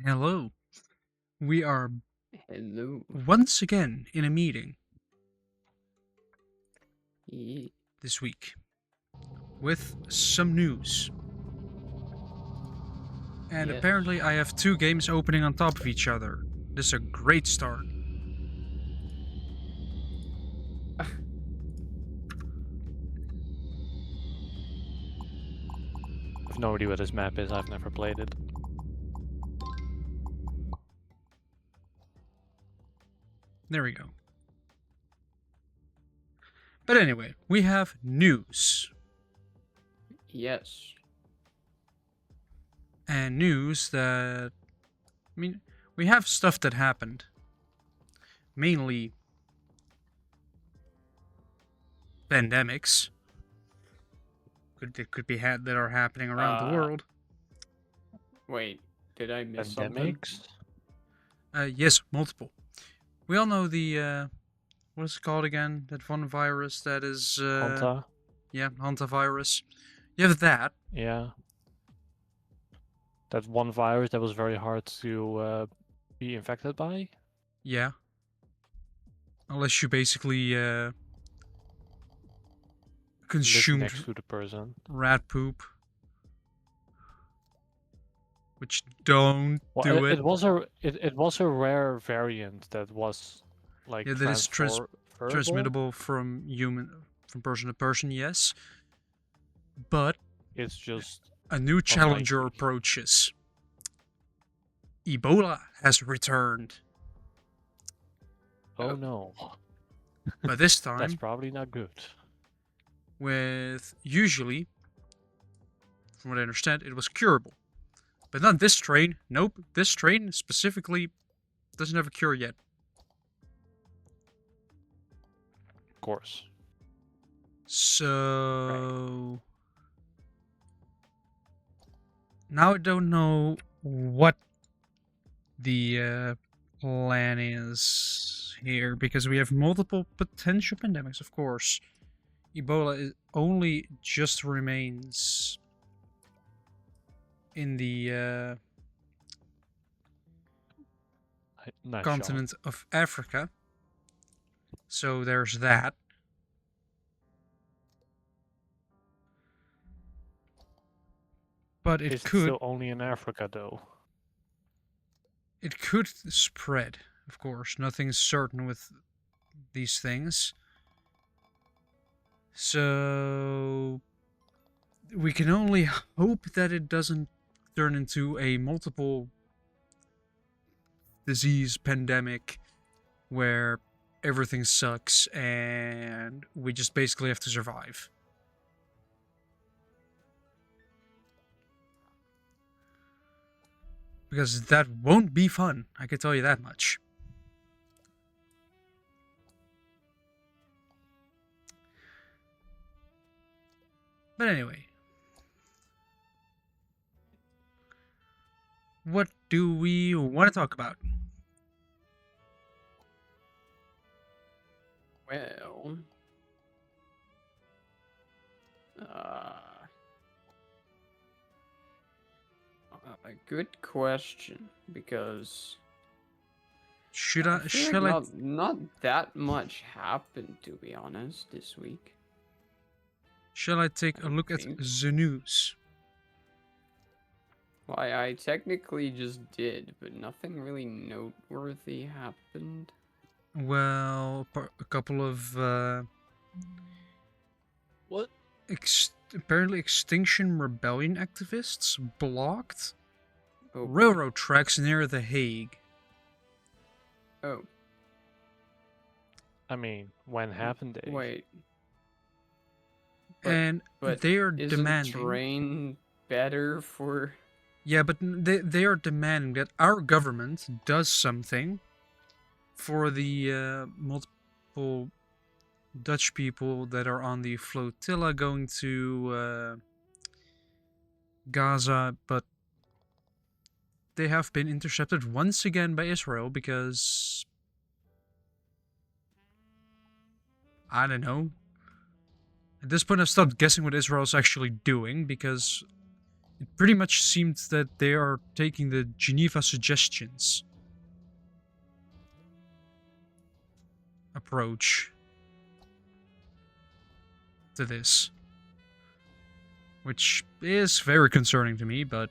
Hello. We are Hello. once again in a meeting Ye- this week with some news. And Yes. apparently, I have two games opening on top of each other. This is a great start. I have no idea what this map is. I've never played it. There we go. But anyway, we have news. Yes. And news that. We have stuff that happened. Mainly pandemics. Could be that are happening around the world. Wait, did I miss something? Pandemics? Yes, multiple. We all know the what is it called again? That one virus that is Hanta? yeah, hantavirus. You have that. Yeah. That one virus that was very hard to be infected by? Yeah. Unless you basically Live consumed next to the person. rat poop. Which don't Well, do it. it was a rare variant that was like Yeah, that is transferable. transmittable from person to person, yes. But It's just a new challenger unlikely. approaches. Ebola has returned. Oh no. But this That's time probably not good. with usually, from what I understand, it was curable. But not this strain. Nope, this strain specifically doesn't have a cure yet. Of course. So now I don't know what the plan is here because we have multiple potential pandemics, of course. Ebola only just remains in the Nice continent shot. of Africa. So there's that. But Is it still only in Africa though? it could spread, of course. Nothing's certain with these things. So we can only hope that it doesn't turn into a multiple disease pandemic where everything sucks and we just basically have to survive. Because that won't be fun, I can tell you that much. But anyway, what do we want to talk about? Well. A good question because Shall I not that much happened, to be honest, this week. take a look at the news? Why, I technically just did, but nothing really noteworthy happened. Well, a couple of What? apparently Extinction Rebellion activists blocked Oh, railroad tracks near The Hague. Oh. I mean, when happened it? Wait. And they are isn't demanding. Terrain better for. Yeah, but they are demanding that our government does something for the multiple Dutch people that are on the flotilla going to Gaza, but they have been intercepted once again by Israel because I don't know. At this point, I've stopped guessing what Israel's actually doing because It pretty much seems that they are taking the Geneva Suggestions approach to this, which is very concerning to me, but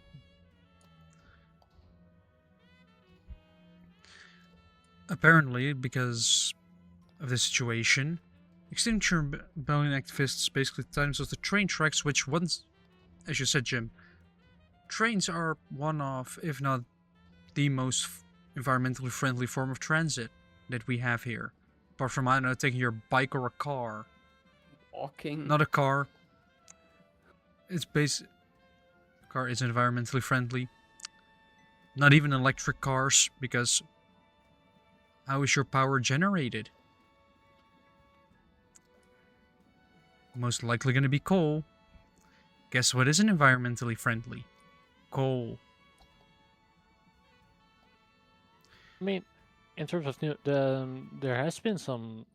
apparently, because of the situation, Extinction Rebellion activists basically tell themselves the train tracks, which once, as you said, Jim, trains are one of, if not the most environmentally friendly form of transit that we have here. Apart from, I don't know, taking your bike or a car. Walking. Not a car. It's car isn't environmentally friendly. Not even electric cars, because how is your power generated? Most likely going to be coal. Guess what isn't environmentally friendly? Coal. I mean, in terms of there has been some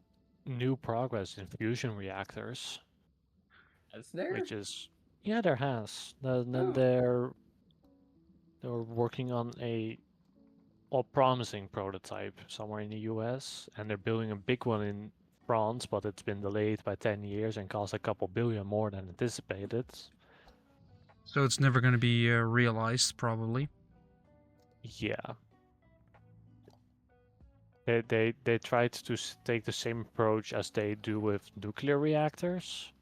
new progress in fusion reactors, Is there? which is there has. Then Oh. they're working on a promising prototype somewhere in the US, and they're building a big one in France, but it's been delayed by 10 years and cost a couple billion more than anticipated. So it's never going to be realized, probably. Yeah. They tried to take the same approach as they do with nuclear reactors.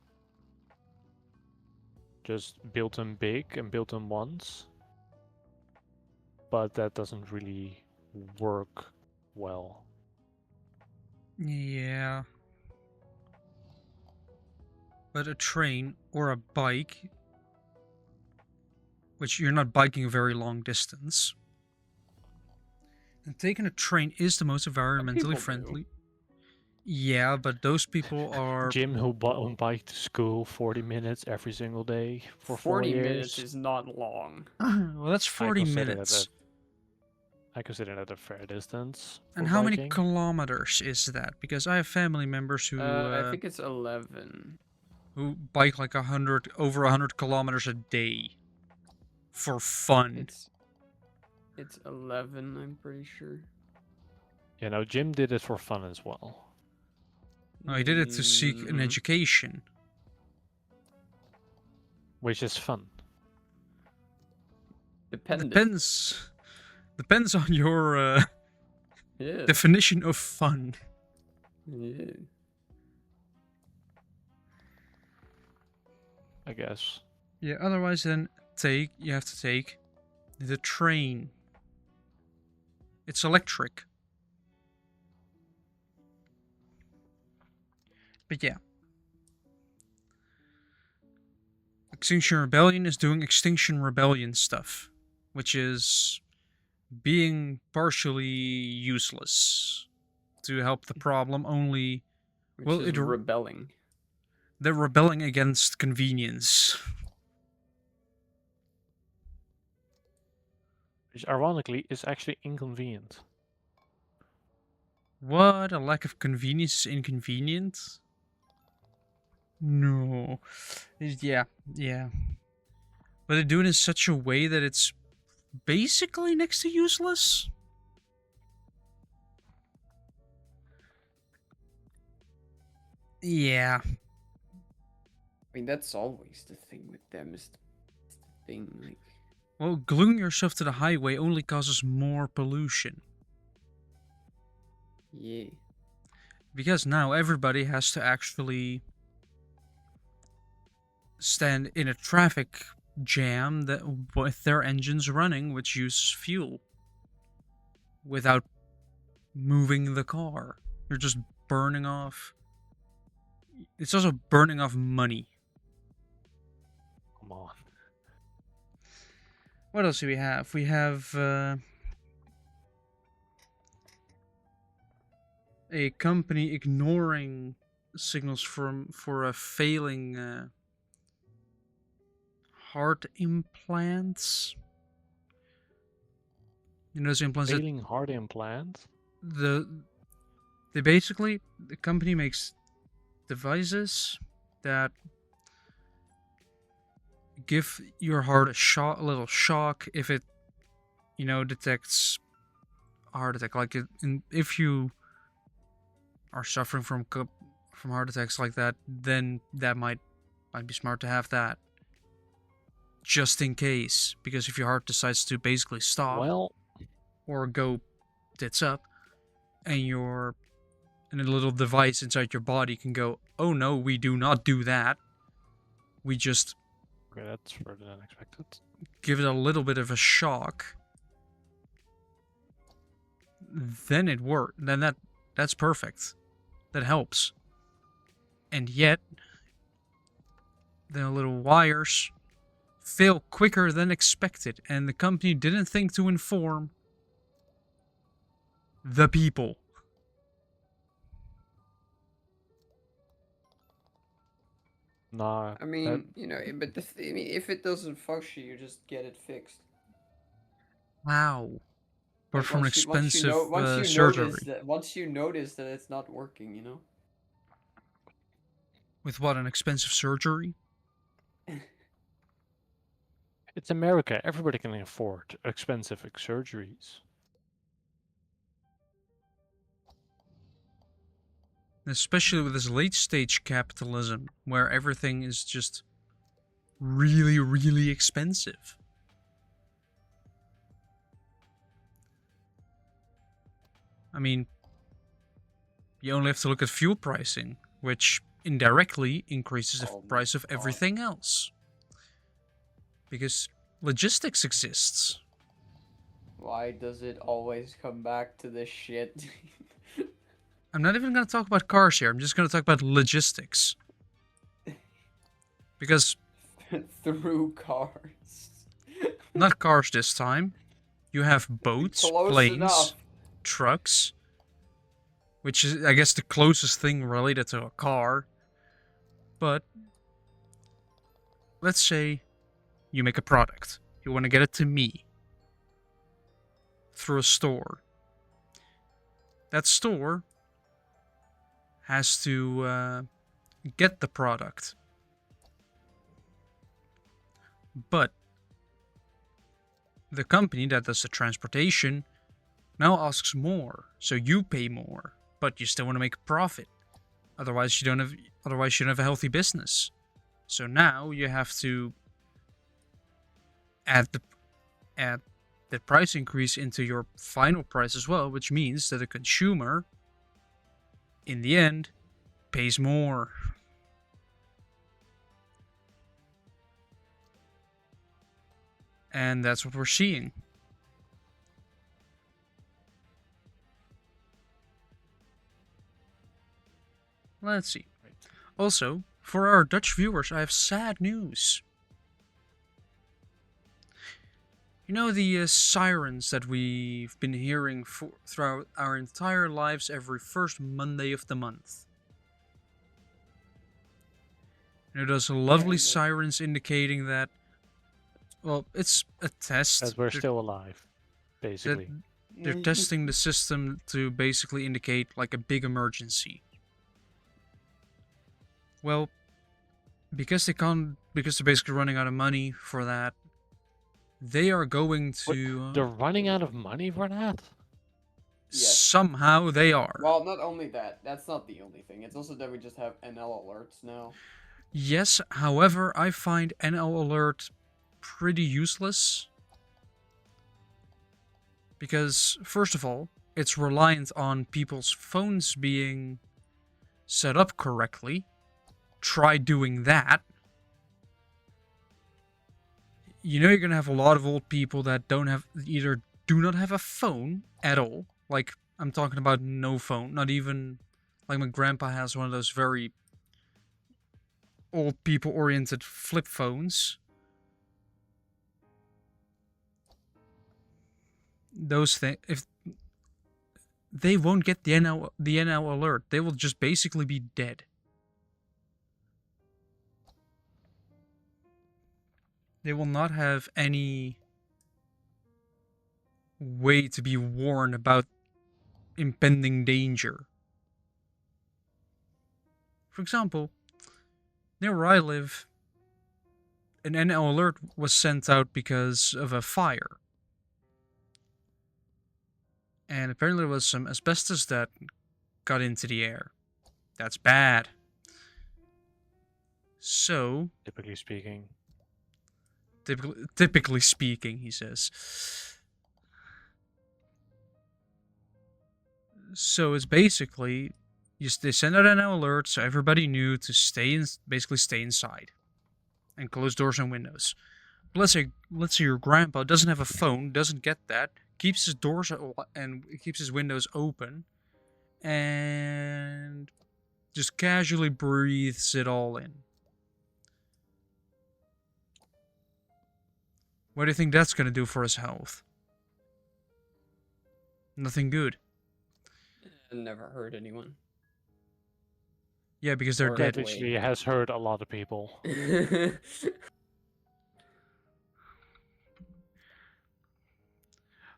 Just build them big and build them once. But that doesn't really work well. Yeah. But a train or a bike, which you're not biking a very long distance, and taking a train is the most environmentally friendly. Yeah, but those people are... Jim, who on bike to school 40 minutes every single day for 40 4 years. minutes is not long. Well, that's 40 minutes. I consider that a fair distance. And how many kilometers is that? Because I have family members who... I think it's 11. Who bike like over 100 kilometers a day. For fun. It's 11, I'm pretty sure. Yeah, no, Jim did it for fun as well. No, he did it to seek an education. Which is fun. Depends on your definition of fun. Yeah. I guess. Yeah, otherwise then you have to take the train. It's electric. But yeah. Extinction Rebellion is doing Extinction Rebellion stuff, which is being partially useless to help the problem only... Which is rebelling. They're rebelling against convenience. Which ironically is actually inconvenient. What? A lack of convenience is inconvenient? No. Yeah. But they do it in such a way that it's basically next to useless? Yeah. I mean, that's always the thing with them, is the thing, like... Well, gluing yourself to the highway only causes more pollution. Yeah. Because now everybody has to actually stand in a traffic jam with their engines running, which use fuel. Without moving the car. You're just burning off... It's also burning off money. Come on. What else do we have? We have a company ignoring signals for a failing heart implants. You know those implants Failing heart implant? The company makes devices that give your heart a little shock if it, detects a heart attack. Like if you are suffering from heart attacks like that, then that might be smart to have that, just in case. Because if your heart decides to basically stop Well, or go tits up, and a little device inside your body can go, oh no, we do not do that. We just okay, that's further than expected. give it a little bit of a shock. Then it works. Then that's perfect. That helps. And yet, the little wires fail quicker than expected, and the company didn't think to inform the people. Nah, I mean, but if it doesn't function, you just get it fixed. Wow. But Like from an expensive surgery. once you notice that it's not working. With what, an expensive surgery? it's America. Everybody can afford expensive surgeries. Especially with this late stage capitalism, where everything is just really, really expensive. I mean, you only have to look at fuel pricing, which indirectly increases the price of everything else. Because logistics exists. Why does it always come back to this shit? I'm not even going to talk about cars here, I'm just going to talk about logistics. Because... through cars. Not cars this time. You have boats, planes, trucks, which is, I guess, the closest thing related to a car. But let's say you make a product. You want to get it to me through a store. That store has to get the product. But the company that does the transportation now asks more, so you pay more, but you still want to make a profit. Otherwise you don't have a healthy business. So now you have to add the price increase into your final price as well, which means that the consumer, in the end, pays more. And that's what we're seeing. Let's see. Also, for our Dutch viewers, I have sad news. You know the sirens that we've been hearing throughout our entire lives every first Monday of the month? You know, those lovely sirens indicating that, well, it's a test. That we're still alive, basically. They're testing the system to basically indicate like a big emergency. Well, because they're basically running out of money for that, they are going to... They're running out of money for that? Yes. Somehow they are. Well, not only that, that's not the only thing. It's also that we just have NL alerts now. Yes, however, I find NL alert pretty useless. Because, first of all, it's reliant on people's phones being set up correctly. Try doing that. You know you're going to have a lot of old people that either do not have a phone at all. Like, I'm talking about no phone. Not even, like my grandpa has one of those very old people oriented flip phones. Those things, if they won't get the NL alert, they will just basically be dead. They will not have any way to be warned about impending danger. For example, near where I live, an NL alert was sent out because of a fire. And apparently there was some asbestos that got into the air. That's bad. So, Typically speaking. typically speaking, he says. So it's basically they send out an alert so everybody knew to basically stay inside and close doors and windows. But let's say your grandpa doesn't have a phone, doesn't get that, keeps his doors and keeps his windows open, and just casually breathes it all in. What do you think that's gonna do for his health? Nothing good. I never hurt anyone. Yeah, because they're Or dead. That actually has hurt a lot of people.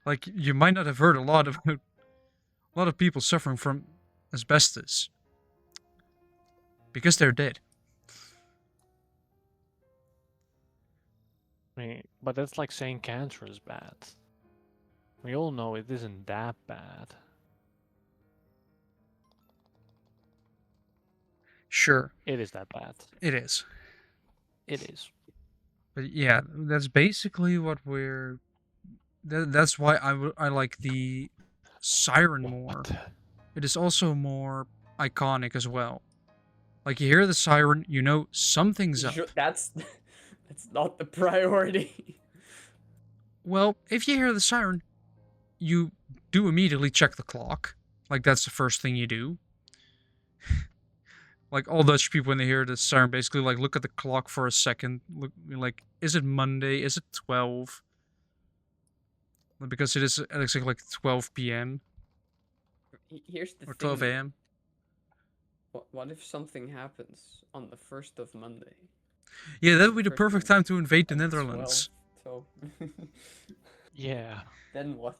Like you might not have heard a lot of people suffering from asbestos because they're dead. I mean, but that's like saying cancer is bad. We all know it isn't that bad. Sure, It is that bad. it is. It is. But yeah, that's basically what we're. That's why I like the siren more. It is also more iconic as well. Like you hear the siren, you know something's up. That's not the priority. Well, if you hear the siren, you do immediately check the clock. Like that's the first thing you do. Like all Dutch people when they hear the siren, basically like look at the clock for a second. Look, like is it Monday? Is it 12? Because it is exactly like 12 p.m. Here's the or thing. 12 a.m. What if something happens on the 1st of Monday? Yeah, that would be the First perfect one, time to invade the like Netherlands. 12, so Yeah. then what?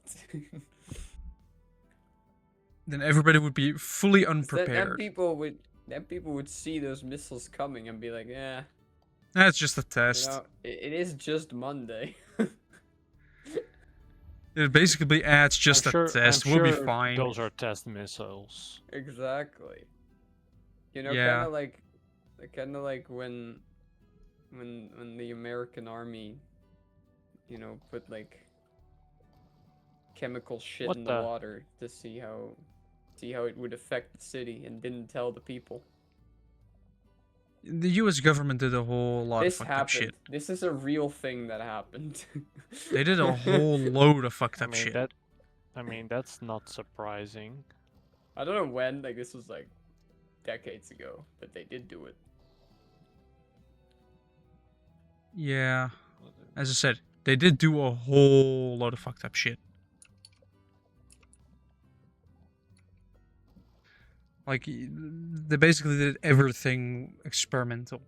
Then everybody would be fully Then unprepared. people would see those missiles coming and be like, yeah, That's just a you test. know, it is just Monday. It basically adds just I'm a test. I'm We'll be sure fine. those are test missiles. Exactly. You know, Yeah. kind of like when the American army, you know, put like chemical shit What in the- the water to see how it would affect the city and didn't tell the people. The U.S. government did a whole lot of This fucked up happened. shit. This is a real thing that happened. They did a whole load of fucked I up mean shit. that's not surprising. I don't know when, like this was like decades ago, but they did do it. Yeah. As I said, they did do a whole lot of fucked up shit. Like, they basically did everything experimental.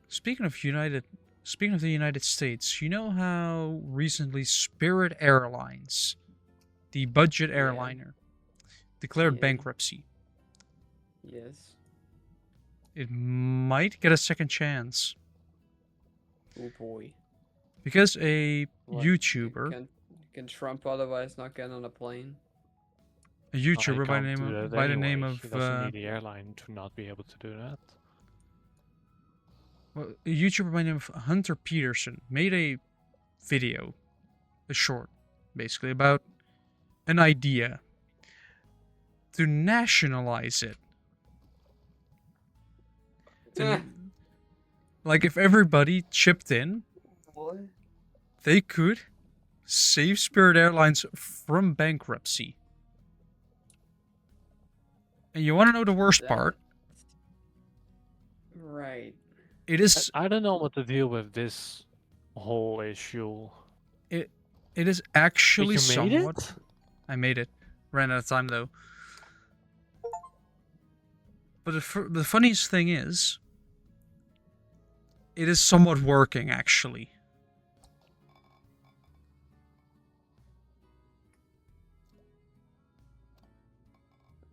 Speaking of the United States, you know how recently Spirit Airlines, the budget Yeah. airliner, declared Yeah. bankruptcy. Yes. It might get a second chance Oh boy. because a What? YouTuber, Can Trump otherwise not get on a plane? a No, he YouTuber by can't do that the name anyway. of He doesn't need the airline to not be able to do that. well, a YouTuber by the name of Hunter Peterson made a video, a short, basically about an idea to nationalize it. To, like if everybody chipped in, What? they could save Spirit Airlines from bankruptcy. And you want to know the worst part? Right. It is I don't know what to deal with this whole issue. it is actually But you made somewhat. it? I made it. Ran out of time though. But the funniest thing is, it is somewhat working actually.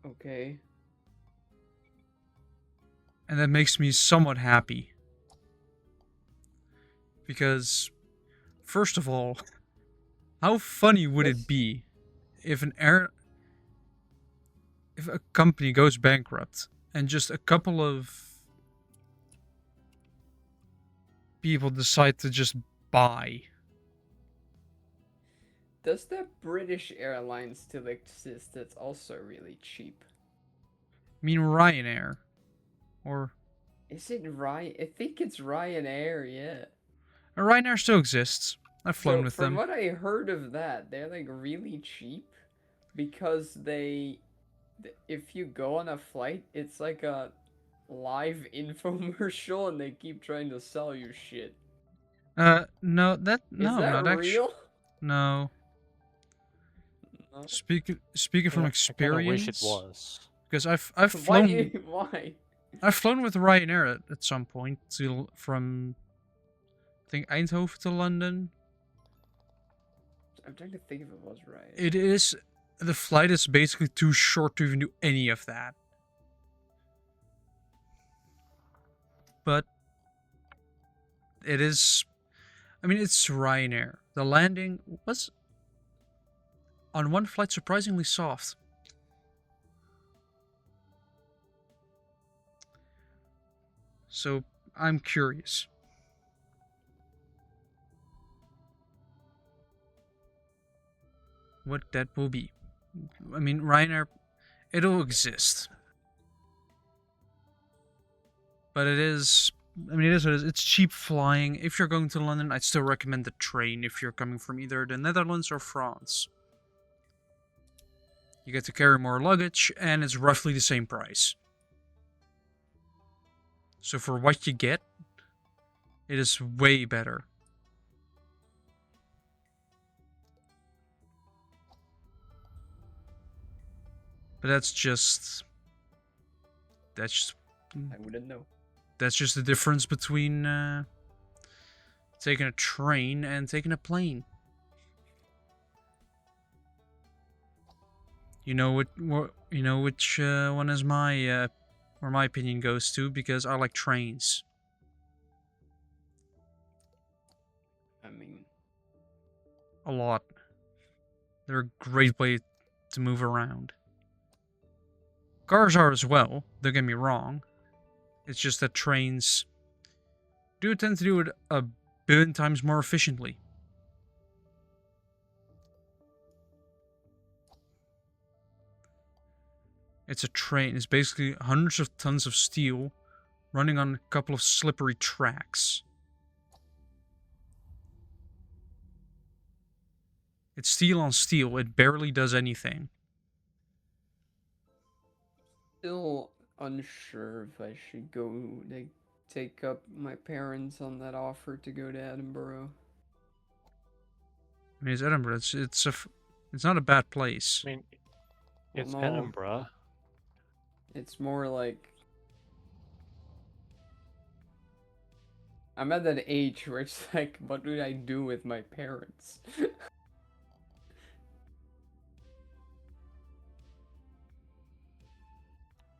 Okay. And that makes me somewhat happy. Because, first of all, how funny would it be if if a company goes bankrupt and just a couple of people decide to just buy? Does the British airline still exist? That's also really cheap. I mean, Ryanair. Or Is it Ryan? I think it's Ryanair, yeah. Ryanair still exists. I've flown So with from them. what I heard of that, they're like really cheap because if you go on a flight, it's like a live infomercial and they keep trying to sell you shit. No, Is that not actually. real? No. No. Speaking from I kind of wish it experience, was. because I've Why? flown Why? I've flown with Ryanair at some point from I think Eindhoven to London. I'm trying to think if it was right. It is the flight is basically too short to even do any of that. But it is, I mean, it's Ryanair. The landing was on one flight surprisingly soft. So I'm curious. What that will be. I mean, Ryanair, it'll exist. But it is, I mean, it is what it is. It's cheap flying. If you're going to London, I'd still recommend the train if you're coming from either the Netherlands or France. You get to carry more luggage, and it's roughly the same price. So for what you get, it is way better. But that's just I wouldn't know. that's just the difference between taking a train and taking a plane. You know which one is my where my opinion goes to, because I like trains. I mean, A lot. They're a great way to move around. Cars are as well, don't get me wrong. It's just that trains do tend to do it a billion times more efficiently. It's a train. It's basically hundreds of tons of steel running on a couple of slippery tracks. It's steel on steel. It barely does anything. still unsure if I should go like take up my parents on that offer to go to Edinburgh. I mean, it's Edinburgh. It's not a bad place. I mean, Well, it's no. Edinburgh. It's more like I'm at that age where it's like, what do I do with my parents?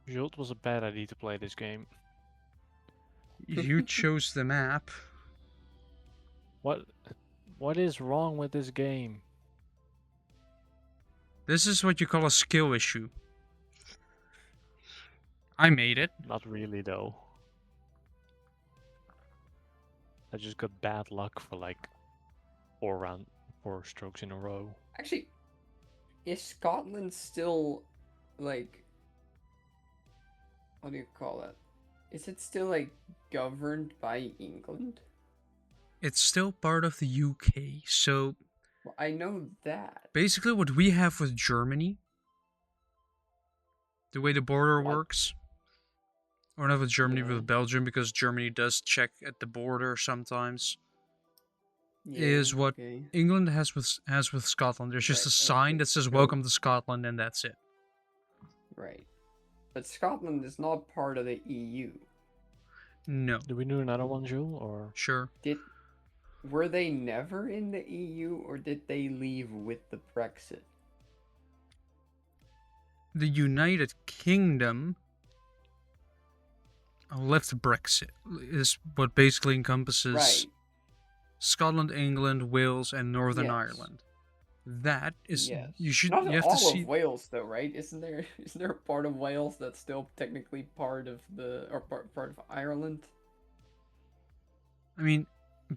Jules was a bad idea to play this game. You chose the map. What is wrong with this game? This is what you call a skill issue. I made it. Not really though. I just got bad luck for like 4 strokes in a row. Actually, is Scotland still like what do you call it? Is it still like governed by England? It's still part of the UK, so Well, I know that. basically what we have with Germany, the way the border What? works, or not with Germany, Yeah. with Belgium, because Germany does check at the border sometimes, Yeah, is what okay. England has with Scotland. There's just a Right, sign okay. that says So- "Welcome to Scotland," and that's it. Right. But Scotland is not part of the EU. No, Do we do another one, Jules? Or sure. Were they never in the EU or did they leave with the Brexit? The United Kingdom left Brexit is what basically encompasses Right. Scotland, England, Wales, and Northern Yes. Ireland. That is Yes. Not you have to all of see. Wales though, right? Isn't there isn't there a part of Wales that's still technically part of the or part of Ireland? I mean,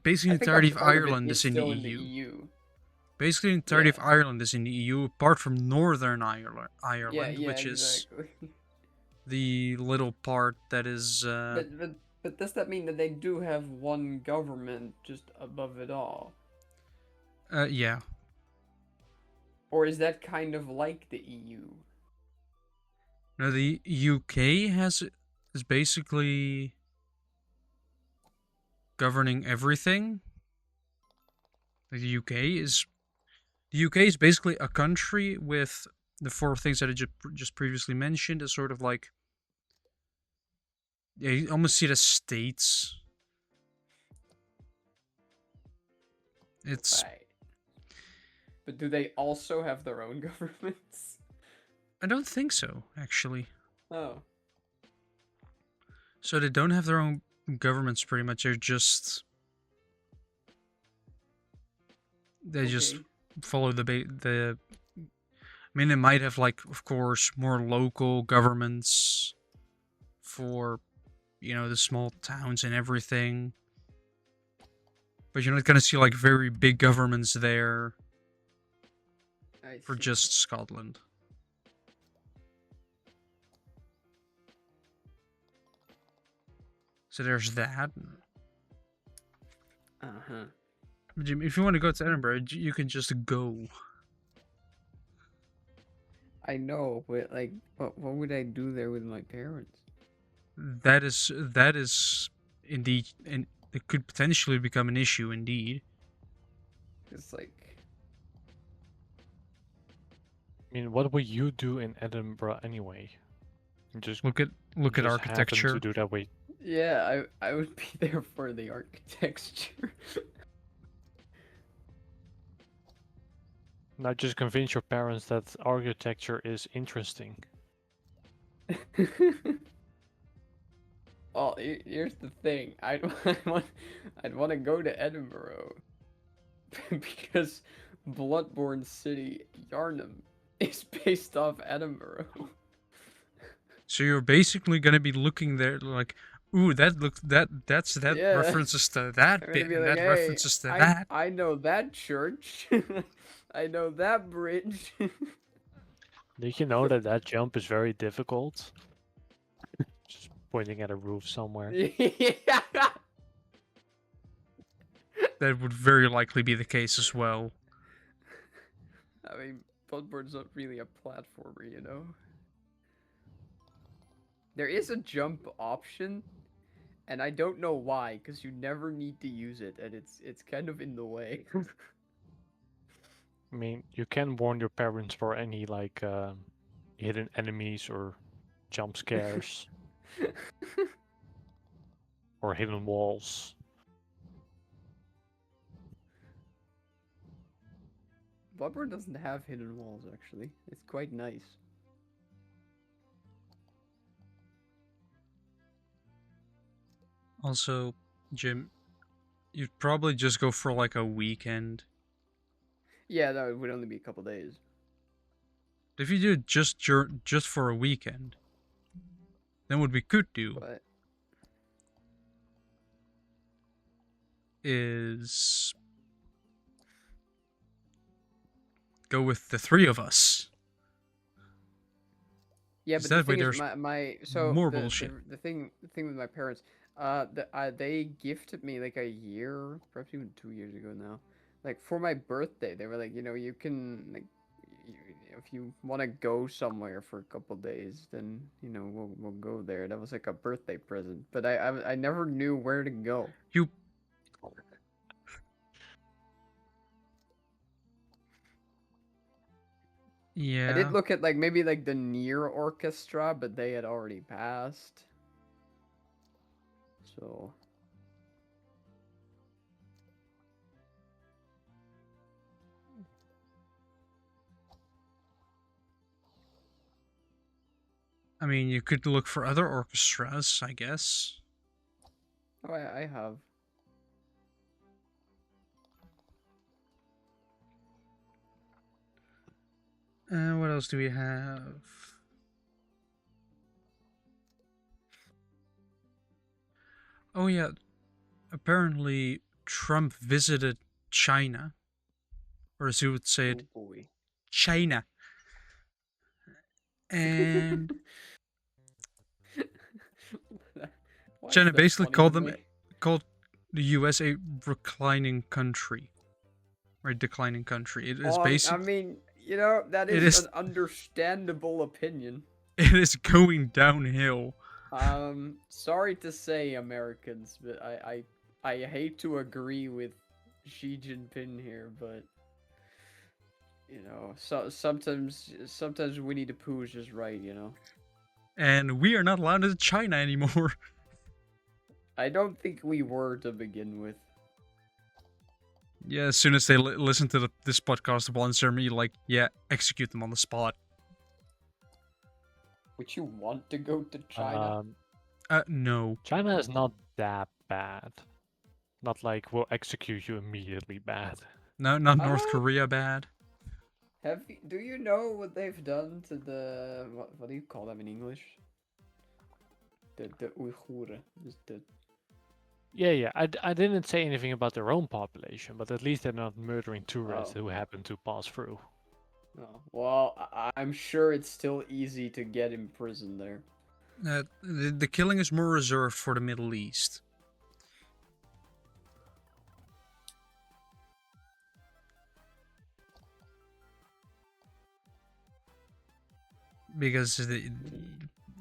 basically I the think a entirety of part of it Ireland is is in the still in the EU. EU. Basically, the entirety Yeah. of Ireland is in the EU, apart from Northern Yeah, Ireland, yeah, which is exactly. the little part that is. But does that mean that they do have one government just above it all? Yeah. Or is that kind of like the EU? No, the UK is basically governing everything. Like the UK is basically a country with the four things that I just previously mentioned. As sort of like, yeah, you almost see it as states. It's Right. But do they also have their own governments? I don't think so, actually. Oh, So they don't have their own governments. Pretty much, they just okay. follow the. I mean, they might have, like, of course, more local governments for the small towns and everything, but you're not gonna see like very big governments there I for see. just Scotland. So there's that. Uh-huh. Jim, if you want to go to Edinburgh, you can just go. I know, but like what would I do there with my parents? That is indeed, and it could potentially become an issue indeed. It's like I mean, what would you do in Edinburgh anyway? You just Look at just happen to architecture. do that way. yeah, I would be there for the architecture. Now just convince your parents that architecture is interesting. Well, here's the thing. I'd want to go to Edinburgh because Bloodborne City, Yarnum, is based off Edinburgh. So you're basically gonna be looking there like, ooh, that Yeah, references to that I'm gonna bit, be and like, that hey, references to I that. I know that church. I know that bridge. Did you know that that jump is very difficult? Just pointing at a roof somewhere. Yeah. That would very likely be the case as well. I mean, Bloodborne's not really a platformer, you know? There is a jump option, and I don't know why, because you never need to use it, and it's kind of in the way. I mean, you can warn your parents for any like hidden enemies or jump scares or hidden walls. Bloodborne doesn't have hidden walls, actually. It's quite nice. Also, Jim, you'd probably just go for like a weekend. Yeah, that would only be a couple days. If you do it just for a weekend, then what we could do But is go with the three of us. yeah, 'Cause but the that way thing is, there's my so more bullshit. the thing with my parents, they gifted me like a year, perhaps even 2 years ago now, like for my birthday. They were like, you can like, you, if you want to go somewhere for a couple days, then we'll go there. That was like a birthday present, but I never knew where to go. You I did yeah. look at like maybe like the near orchestra, but they had already passed. So I mean, you could look for other orchestras, I guess. Oh, I have. What else do we have? Oh yeah, apparently Trump visited China, or as you would say it, Oh boy. China, and Why is China that basically funny to called them me? called the U.S. a reclining country, or declining country. It is I basic. mean, that It is is an understandable opinion. it is going downhill. Sorry to say, Americans, but I hate to agree with Xi Jinping here, but so sometimes Winnie the Pooh's just right. And we are not allowed into China anymore. I don't think we were to begin with. Yeah, as soon as they listen to this podcast, once they're me, like, yeah, execute them on the spot. Would you want to go to China? No. China is not that bad. Not like we'll execute you immediately bad. No, not Uh, North Korea bad. do you know what they've done to the what do you call them in English? The Uyghur, the Yeah. I didn't say anything about their own population, but at least they're not murdering tourists Oh. who happen to pass through. Oh, well, I'm sure it's still easy to get imprisoned there. The killing is more reserved for the Middle East. Because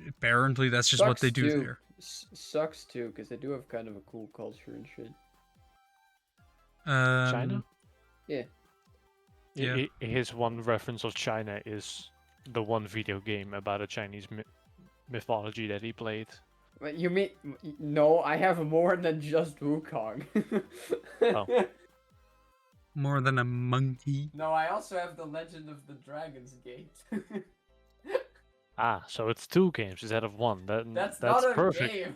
apparently that's just what they do too. there. Sucks too, because they do have kind of a cool culture and shit. China? Yeah. Yeah. His one reference of China is the one video game about a Chinese mythology that he played. You mean no? I have more than just Wukong. Oh. More than a monkey. No, I also have the Legend of the Dragon's Gate. Ah, so it's 2 games instead of 1. That's That's not a perfect. game.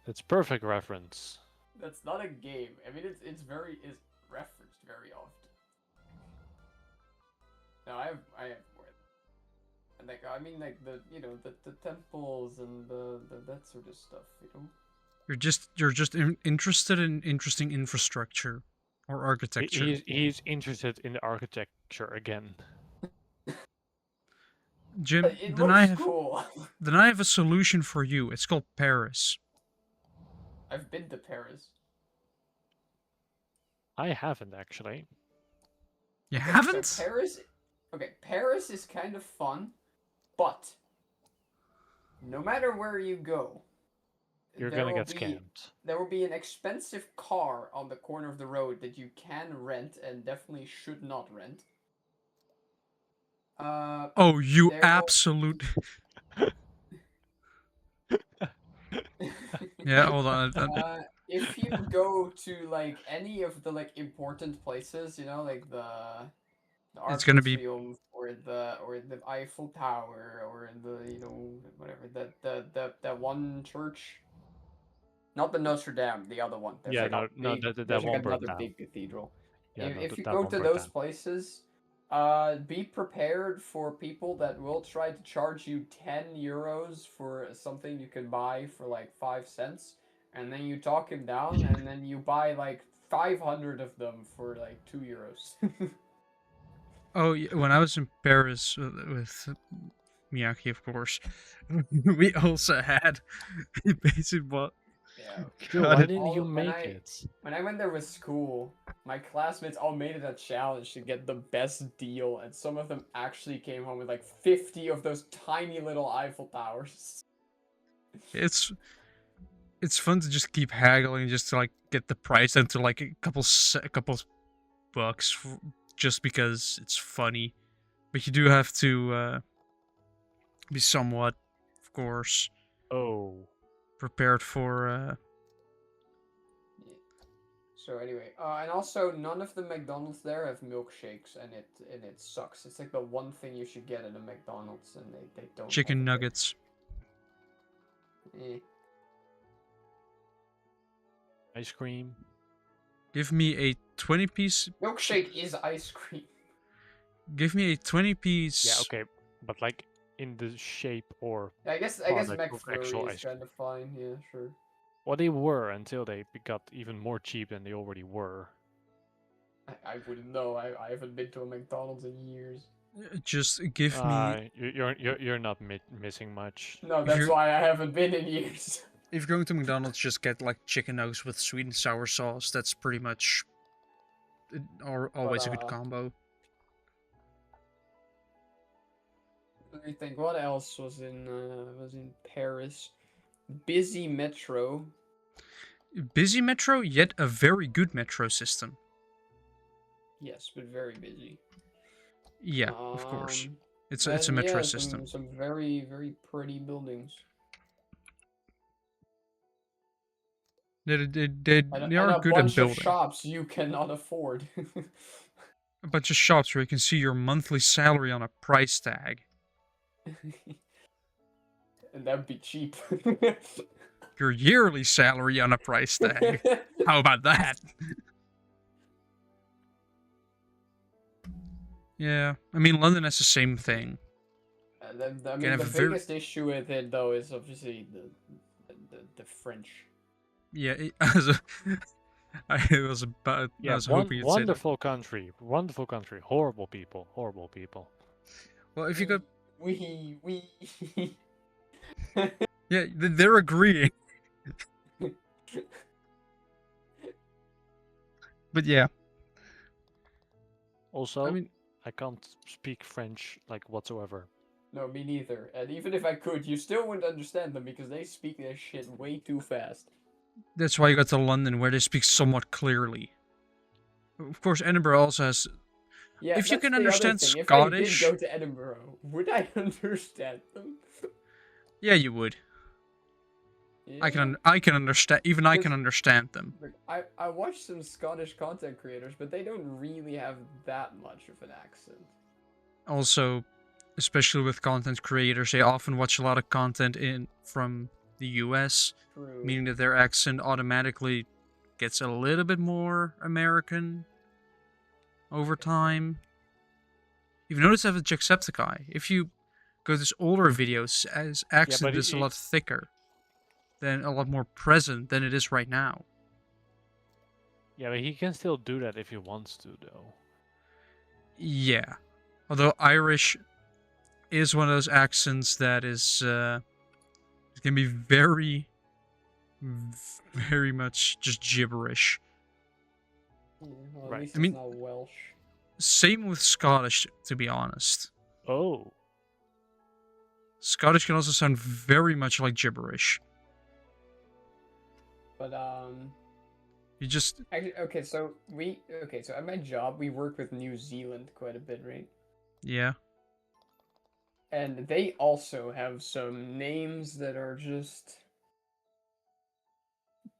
That's perfect reference. That's not a game. I mean, it's referenced very often. No, I have more. And like I mean, like the temples and the that sort of stuff. You're just interested in interesting infrastructure or architecture. He's interested in the architecture again. Jim, It then I looks have cool. then I have a solution for you. It's called Paris. I've been to Paris. I haven't actually. You Okay, haven't? So Paris is kind of fun, but no matter where you go, You're gonna get scammed. There will be an expensive car on the corner of the road that you can rent and definitely should not rent. Oh, you there will- absolute. Yeah, hold on. If you go to like any of the like important places, like the It's Arc de gonna be. Triomphe or the Eiffel Tower or the whatever that one church, not the Notre Dame, the other one. There's Yeah, like a no, big that there's like won't burn another down. big cathedral. Yeah, no, If you that go won't to burn those down. places, be prepared for people that will try to charge you 10 euros for something you can buy for like 5 cents, and then you talk him down, and then you buy like 500 of them for like 2 euros. Oh, yeah, when I was in Paris with Miyake, of course, we also had basically what. Yeah. Dude, Got why it. didn't you When make it? I went there with school, my classmates all made it a challenge to get the best deal, and some of them actually came home with like 50 of those tiny little Eiffel Towers. It's fun to just keep haggling just to like get the price down to like a couple bucks just because it's funny, but you do have to be somewhat, of course, Oh. prepared for So anyway, and also none of the McDonald's there have milkshakes, and it sucks. It's like the one thing you should get at a McDonald's, and they don't have Chicken it nuggets. there. Eh. Ice cream. Give me a 20-piece. Milkshake is ice cream. Give me a 20-piece. Yeah, okay, but like in the shape or I guess product of actual McFlurry is ice cream. kind of fine. Yeah, sure. Well, they were until they got even more cheap than they already were. I wouldn't know. I haven't been to a McDonald's in years. Just give me. You're not missing much. No, If that's you're- why I haven't been in years. If you're going to McDonald's, just get like chicken nuggets with sweet and sour sauce. That's pretty much always a good combo. Let me think. What else was in Paris? Busy metro. Busy metro, yet a very good metro system. Yes, but very busy. Yeah, of course. It's a And metro yeah, system. Some very very pretty buildings. They And are a good at bunch of building. shops you cannot afford. A bunch of shops where you can see your monthly salary on a price tag. And that'd be cheap. Your yearly salary on a price tag. How about that? Yeah, I mean, London has the same thing. I mean, have the a very- biggest issue with it though is obviously the French. Yeah, I was about. Yeah, I was hoping you'd say that. wonderful country, horrible people. Well, if you go, We. yeah, they're agreeing. But yeah, Also, I mean, I can't speak French like whatsoever. No, me neither. And even if I could, you still wouldn't understand them because they speak their shit way too fast. that's why you got to London, where they speak somewhat clearly. Of course, Edinburgh also has. Yeah, If you that's can the other understand thing. Scottish- If I did go to Edinburgh, would I understand them? Yeah, you would. Yeah. I can understand. Even I can Because- understand them. Look, I watched some Scottish content creators, but they don't really have that much of an accent. Also, especially with content creators, they often watch a lot of content from the US, True. meaning that their accent automatically gets a little bit more American over time. You've noticed that with Jacksepticeye. If you go to his older videos, his accent is a lot thicker, than a lot more present than it is right now. Yeah, but he can still do that if he wants to, though. Yeah, although Irish is one of those accents that is it can be very much just gibberish. Yeah, well, Right. at least I mean- it's not Welsh. Same with Scottish, to be honest. Oh. Scottish can also sound very much like gibberish. But You just actually, so at my job we work with New Zealand quite a bit, right? yeah. And they also have some names that are just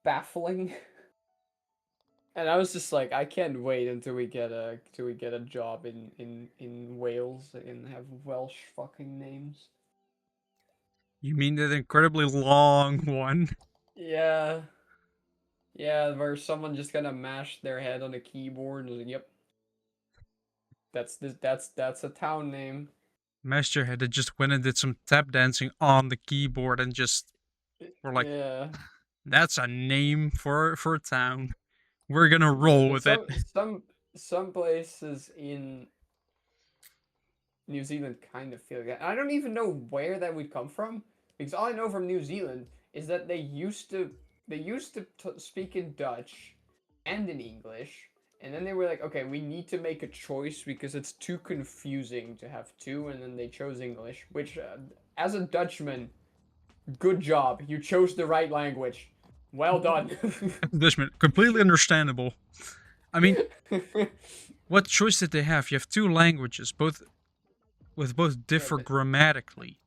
baffling. And I was just like, I can't wait until we get a job in Wales and have Welsh fucking names. You mean that incredibly long one? Yeah. Yeah, where someone just kind of mashed their head on a keyboard and was like, "Yep, that's a town name." Master had that just went and did some tap dancing on the keyboard and just were like, Yeah. that's a name for a town. We're gonna roll with it. Some places in New Zealand kind of feel like that. I don't even know where that would come from because all I know from New Zealand is that they used to speak in Dutch and in English, and then they were like, okay, we need to make a choice because it's too confusing to have two, and then they chose English, which as a Dutchman, good job, you chose the right language. Well done. Dutchman, completely understandable. I mean, what choice did they have? You have two languages, both differ but- grammatically.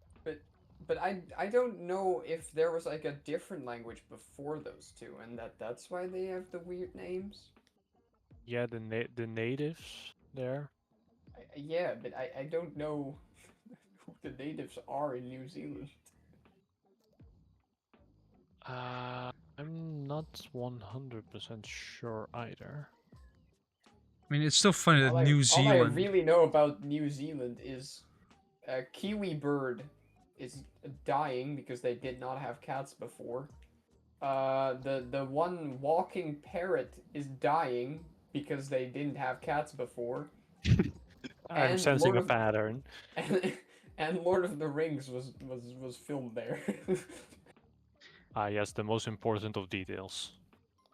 But But I don't know if there was like a different language before those two, and that's why they have the weird names. Yeah, the natives there. Yeah, but I don't know who the natives are in New Zealand. I'm not 100% sure either. I mean, it's still funny that New All I Zealand. really know about New Zealand is a kiwi bird is dying because they did not have cats before. The one walking parrot is dying because they didn't have cats before. I'm And sensing a pattern. and, and Lord of the Rings was filmed there. Ah, yes, the most important of details.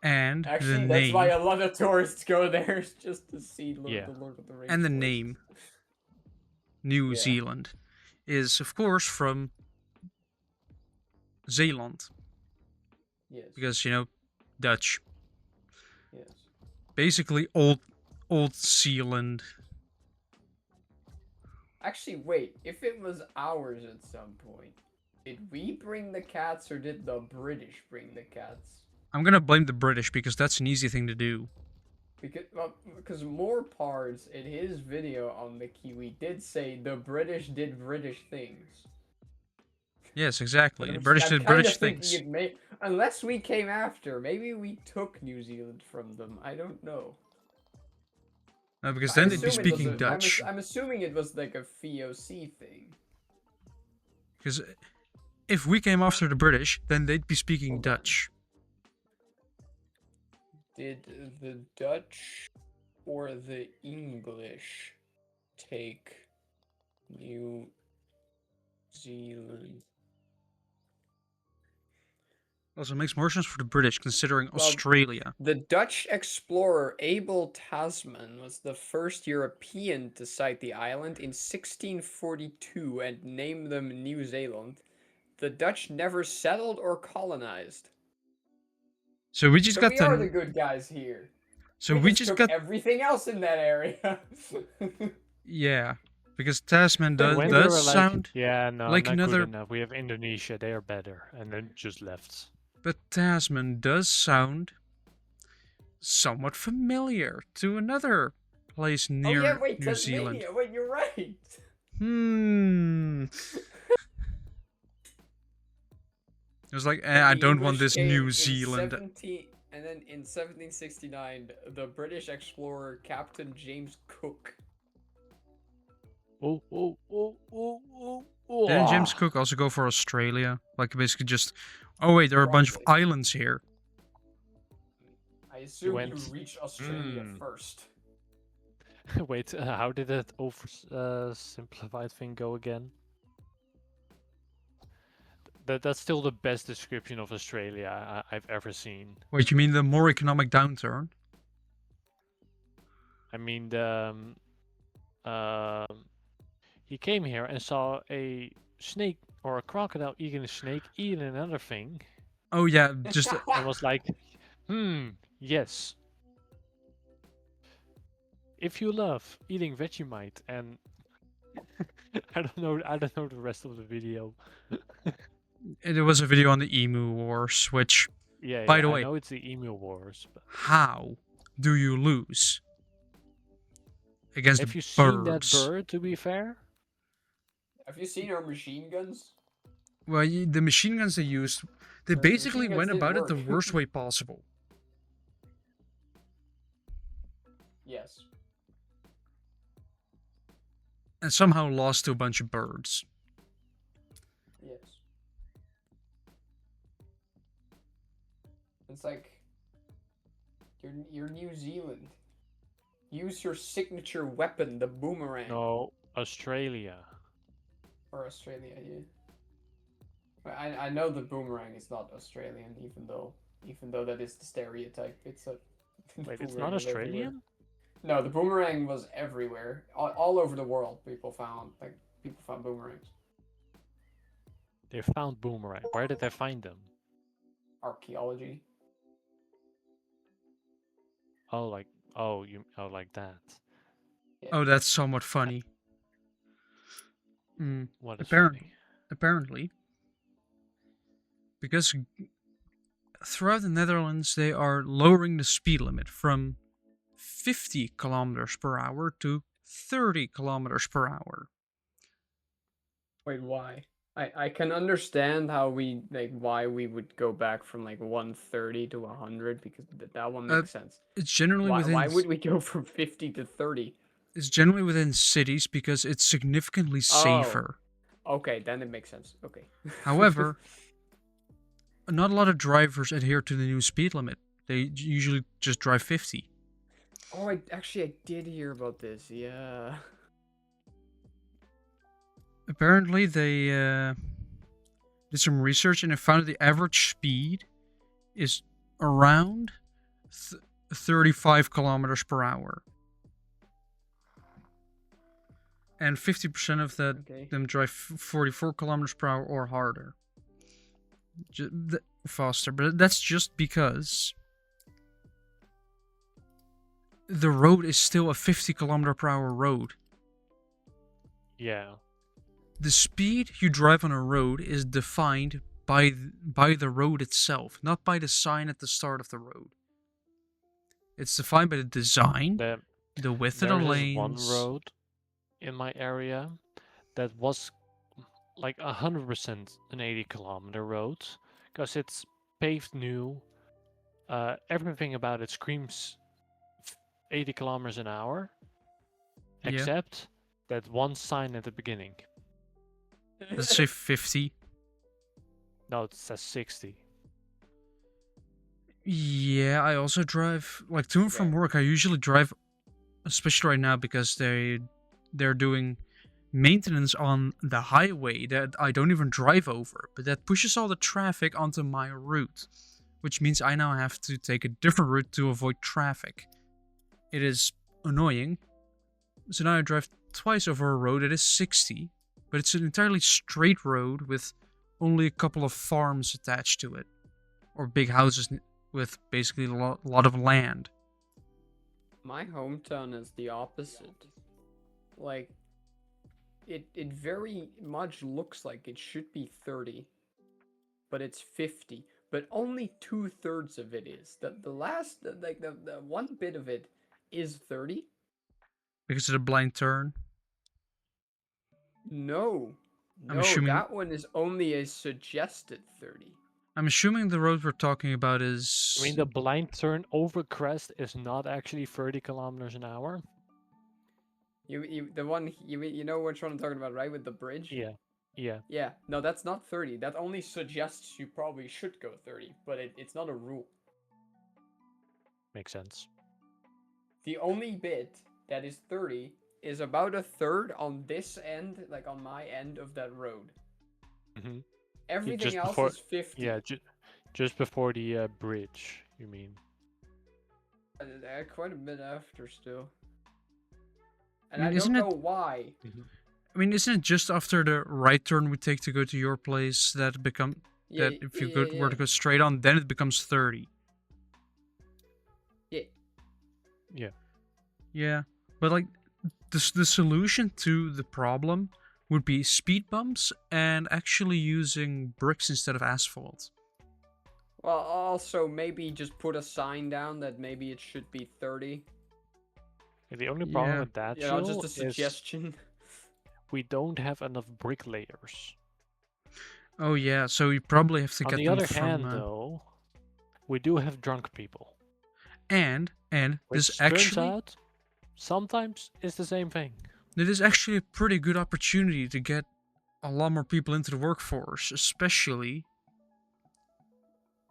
And the Actually, that's why name. a lot of tourists go there just to see Yeah. the Lord of the Rings. And the places. name. New Yeah. Zealand is, of course, from Zeeland. Yes. Because, you know, Dutch. Yes. Basically, old Zealand. Actually, wait. If it was ours at some point, did we bring the cats or did the British bring the cats? I'm gonna blame the British because that's an easy thing to do. Because more parts in his video on the Kiwi did say the British did British things. Yes, exactly. The But British I'm did kind British of thinking things. it may, unless we came after, maybe we took New Zealand from them. I don't know. No, because I then they'd be assume it was speaking a. Dutch. I'm assuming it was like a VOC thing. Because if we came after the British, then they'd be speaking Hold on. Dutch. Did the Dutch or the English take New Zealand? Also, it makes more sense for the British considering Well, Australia. the Dutch explorer Abel Tasman was the first European to sight the island in 1642 and name them New Zealand. The Dutch never settled or colonized. So we just So got we are the the. good guys here. So we just took got. everything else in that area. Yeah, because Tasman When they does were like, sound yeah, no, like not good another. enough. We have Indonesia, they are better, and then just left. But Tasman does sound somewhat familiar to another place Oh near yeah, wait, New Zealand. Tasmania. Wait, you're right. It was like, Then I the don't want English this came New in Zealand. 17 and then in 1769, the British explorer Captain James Cook. Oh, oh, oh, oh, oh, oh. Didn't James Cook also go for Australia? Like basically just, oh wait, there are a bunch of Probably. islands here. I assume you went, reached Australia first. Wait, how did that simplified thing go again? That's still the best description of Australia I've ever seen. Wait, you mean the more economic downturn? I mean, he came here and saw a snake or a crocodile eating a snake, eating another thing, Oh yeah, just and was like, yes. If you love eating Vegemite, and I don't know the rest of the video. there was a video on the Emu Wars, which, Yeah, by the I way, know it's the Emu Wars. But how do you lose against have you birds? seen that bird? To be fair, Have you seen our machine guns? Well, the machine guns they used, they The basically machine guns went didn't about it the work. worst way possible. Yes. And somehow lost to a bunch of birds. Yes. It's like you're New Zealand. Use your signature weapon, the boomerang. no, Australia. Or Australia, yeah. I know the boomerang is not Australian, even though that is the stereotype. It's a Wait, it's boomerang not was everywhere. Australian? No, the boomerang was everywhere, all over the world. People found boomerangs. They found boomerang. Where did they find them? Archaeology. Oh, like like that. Yeah. Oh, that's somewhat funny. What is Apparently, funny? apparently, because throughout the Netherlands they are lowering the speed limit from 50 kilometers per hour to 30 kilometers per hour. Wait, why? I can understand how we like why we would go back from like 130 to 100 because that one Uh, makes sense. it's generally Why within would we go from 50 to 30? it's generally within cities because it's significantly Oh, safer. okay, then it makes sense. Okay. However, not a lot of drivers adhere to the new speed limit. They usually just drive 50. Oh, I did hear about this. Yeah. Apparently, they did some research and they found that the average speed is around 35 kilometers per hour. And 50% of Okay. them drive 44 kilometers per hour or harder. Faster. But that's just because the road is still a 50 kilometer per hour road. Yeah. The speed you drive on a road is defined by the road itself, not by the sign at the start of the road. It's defined by the design, the width of the There's this one lanes. road in my area that was like 100% an 80-kilometer road because it's paved new. Everything about it screams 80 kilometers an hour, Yeah. except that one sign at the beginning. Let's say 50. No, it says 60. Yeah, I also drive like to and from work. I usually drive, especially right now because they're doing maintenance on the highway that I don't even drive over, but that pushes all the traffic onto my route, which means I now have to take a different route to avoid traffic. It is annoying. So now I drive twice over a road that is 60, but it's an entirely straight road with only a couple of farms attached to it, or big houses with basically a lot of land. My hometown is the opposite. Like, it very much looks like it should be 30, but it's 50. But only 2/3 of it is. The last, the one bit of it is 30. Because of the blind turn. No, I'm no, assuming that one is only a suggested 30. the road we're talking about is. I mean, the blind turn over crest is not actually 30 kilometers an hour. The one you know which one I'm talking about, right? With the bridge. Yeah, yeah, Yeah. No, that's not 30. That only suggests you probably should go 30, but it's not a rule. makes sense. The only bit that is 30 is about a third on this end, like on my end of that road. Mm-hmm. Everything else is 50. Yeah, just before the bridge, you mean? Quite a bit after still. And I I mean, don't know why. I mean, isn't it just after the right turn we take to go to your place that if you were to go straight on, then it becomes 30? Yeah. Yeah. Yeah, but like the solution to the problem would be speed bumps and actually using bricks instead of asphalt. Well, also maybe just put a sign down that maybe it should be 30. And the only problem with that, Just a suggestion. We don't have enough bricklayers. Oh yeah, so you probably have to get them On the other from. hand, though, we do have drunk people. And Which this actually turns out sometimes it's the same thing. it is actually a pretty good opportunity to get a lot more people into the workforce, especially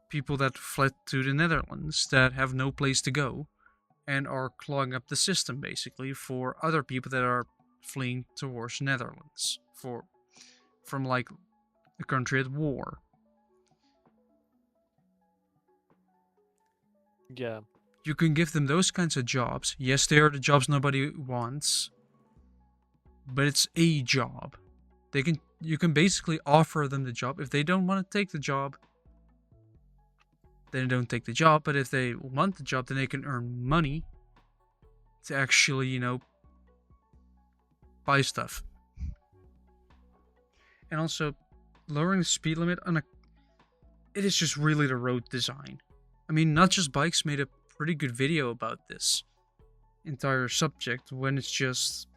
people that fled to the Netherlands that have no place to go and are clogging up the system basically for other people that are fleeing towards Netherlands from like a country at war. Yeah. You can give them those kinds of jobs. Yes, they are the jobs nobody wants, but it's a job. You can basically offer them the job. If they don't want to take the job, then they don't take the job. But if they want the job, then they can earn money to actually, buy stuff. And also, lowering the speed limit it is just really the road design. I mean, Not Just Bikes made a pretty good video about this entire subject when it's just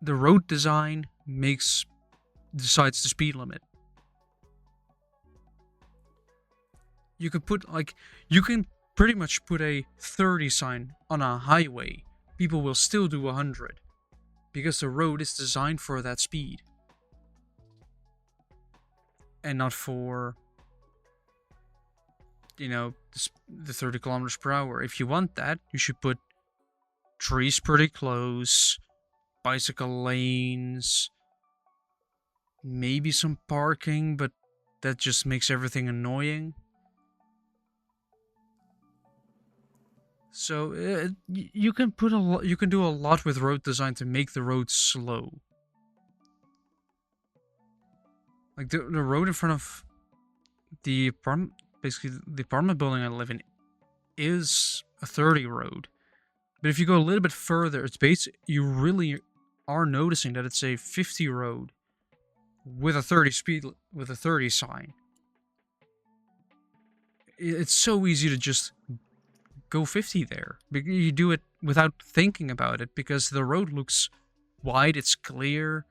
the road design decides the speed limit. You can pretty much put a 30 sign on a highway. People will still do 100 because the road is designed for that speed and not for the 30 kilometers per hour. If you want that, you should put trees pretty close, bicycle lanes, maybe some parking, but that just makes everything annoying. So you can do a lot with road design to make the road slow. Like the road in front of the apartment, basically the apartment building I live in, is a 30 road. But if you go a little bit further, you really are noticing that it's a 50 road with a 30 sign. It's so easy to just go 50 there. You do it without thinking about it because the road looks wide, it's clear,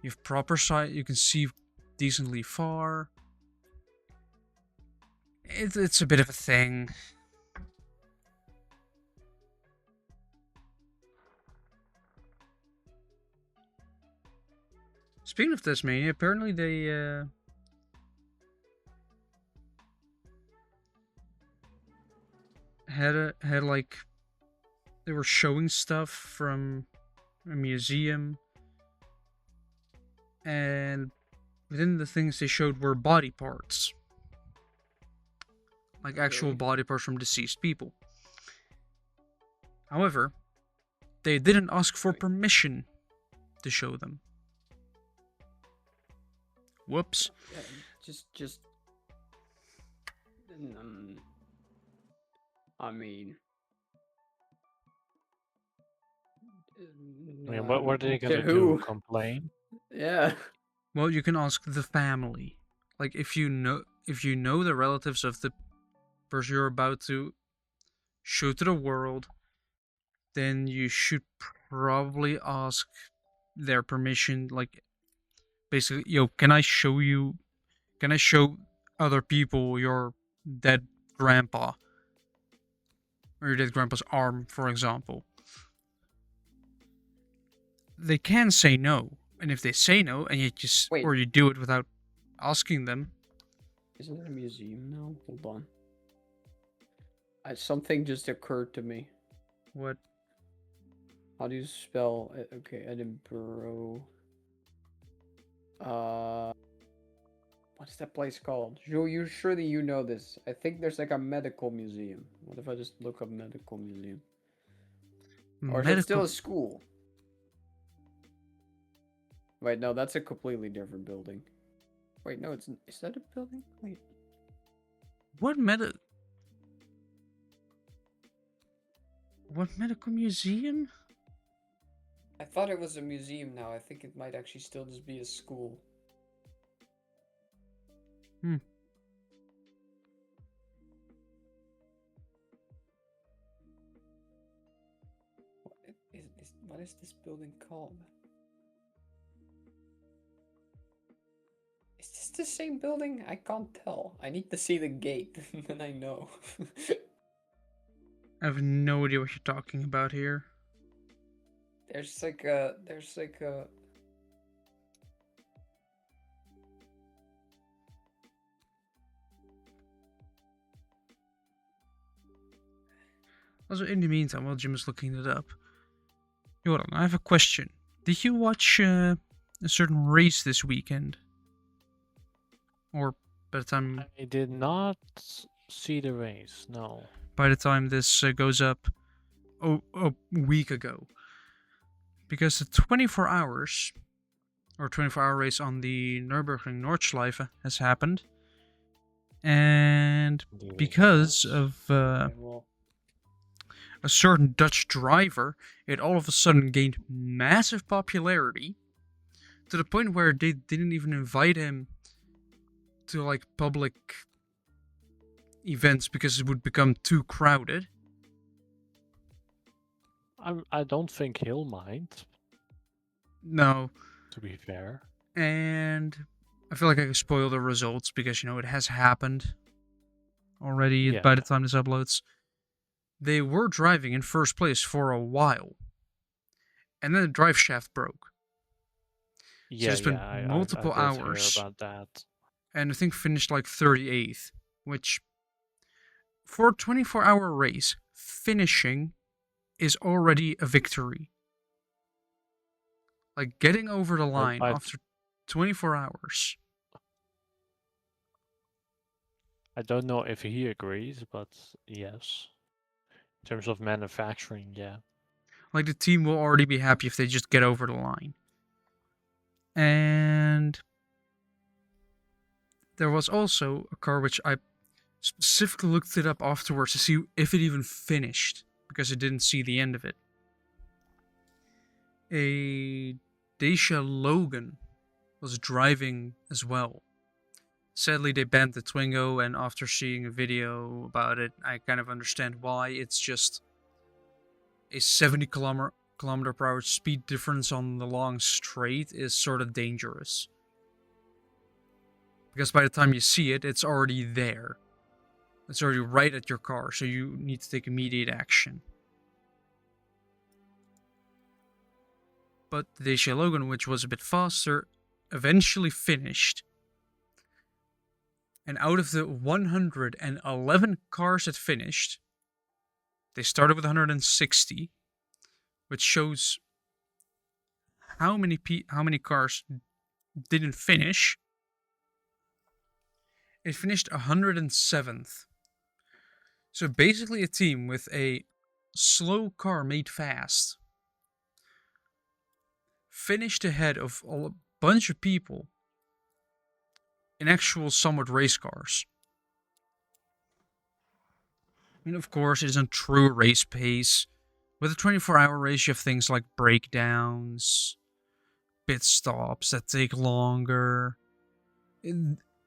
you have proper sight, you can see decently far. It's a bit of a thing. Speaking of Tasmania, apparently they they were showing stuff from a museum, and within the things they showed were body parts, like actual body parts from deceased people. However, they didn't ask for permission to show them. Whoops. I mean, what are they gonna do? Complain? Yeah. Well, you can ask the family. Like if you know the relatives of the person you're about to show to the world, then you should probably ask their permission. Like basically, can I show other people your dead grandpa or your dead grandpa's arm, for example? They can say no, and if they say no, and you do it without asking them. Isn't there a museum now? Hold on. Something just occurred to me. What? How do you spell? Okay, Edinburgh. What is that place called? Surely you know this. I think there's like a medical museum. What if I just look up medical museum? Or is it still a school? Wait, no, that's a completely different building. Wait, no, is that a building? Wait. What medical museum? I thought it was a museum now. I think it might actually still just be a school. What is this building called? Is this the same building? I can't tell. I need to see the gate, then I know. I have no idea what you're talking about here. There's like a Also, in the meantime, while Jim is looking it up, Joran, I have a question. Did you watch a certain race this weekend? Or by the time... I did not see the race, no. By the time this goes up a week ago. Because the 24 hours, or 24-hour race on the Nürburgring Nordschleife has happened. And because of a certain Dutch driver, it all of a sudden gained massive popularity to the point where they didn't even invite him to like public events because it would become too crowded. I don't think he'll mind, No, to be fair. and I feel like I can spoil the results because it has happened already Yeah. by the time this uploads. They were driving in first place for a while, and then the drive shaft broke. So Yeah, they spent yeah, I multiple did hear hours, about that. and I think finished like 38th, which for a 24-hour race, finishing is already a victory. Like getting over the I, line I after 24 hours. I don't know if he agrees, but yes. In terms of manufacturing, yeah. Like the team will already be happy if they just get over the line. And there was also a car which I specifically looked it up afterwards to see if it even finished because I didn't see the end of it. A Dacia Logan was driving as well. Sadly, they banned the Twingo, and after seeing a video about it, I kind of understand why. It's just a 70 kilometer per hour speed difference on the long straight is sort of dangerous. Because by the time you see it, it's already there. It's already right at your car, so you need to take immediate action. But the Dacia Logan, which was a bit faster, eventually finished. And out of the 111 cars that finished, they started with 160, which shows how many cars didn't finish. It finished 107th. So basically a team with a slow car made fast finished ahead of a bunch of people in actual somewhat race cars. I mean, of course, it isn't true race pace. With a 24-hour race, you have things like breakdowns, pit stops that take longer,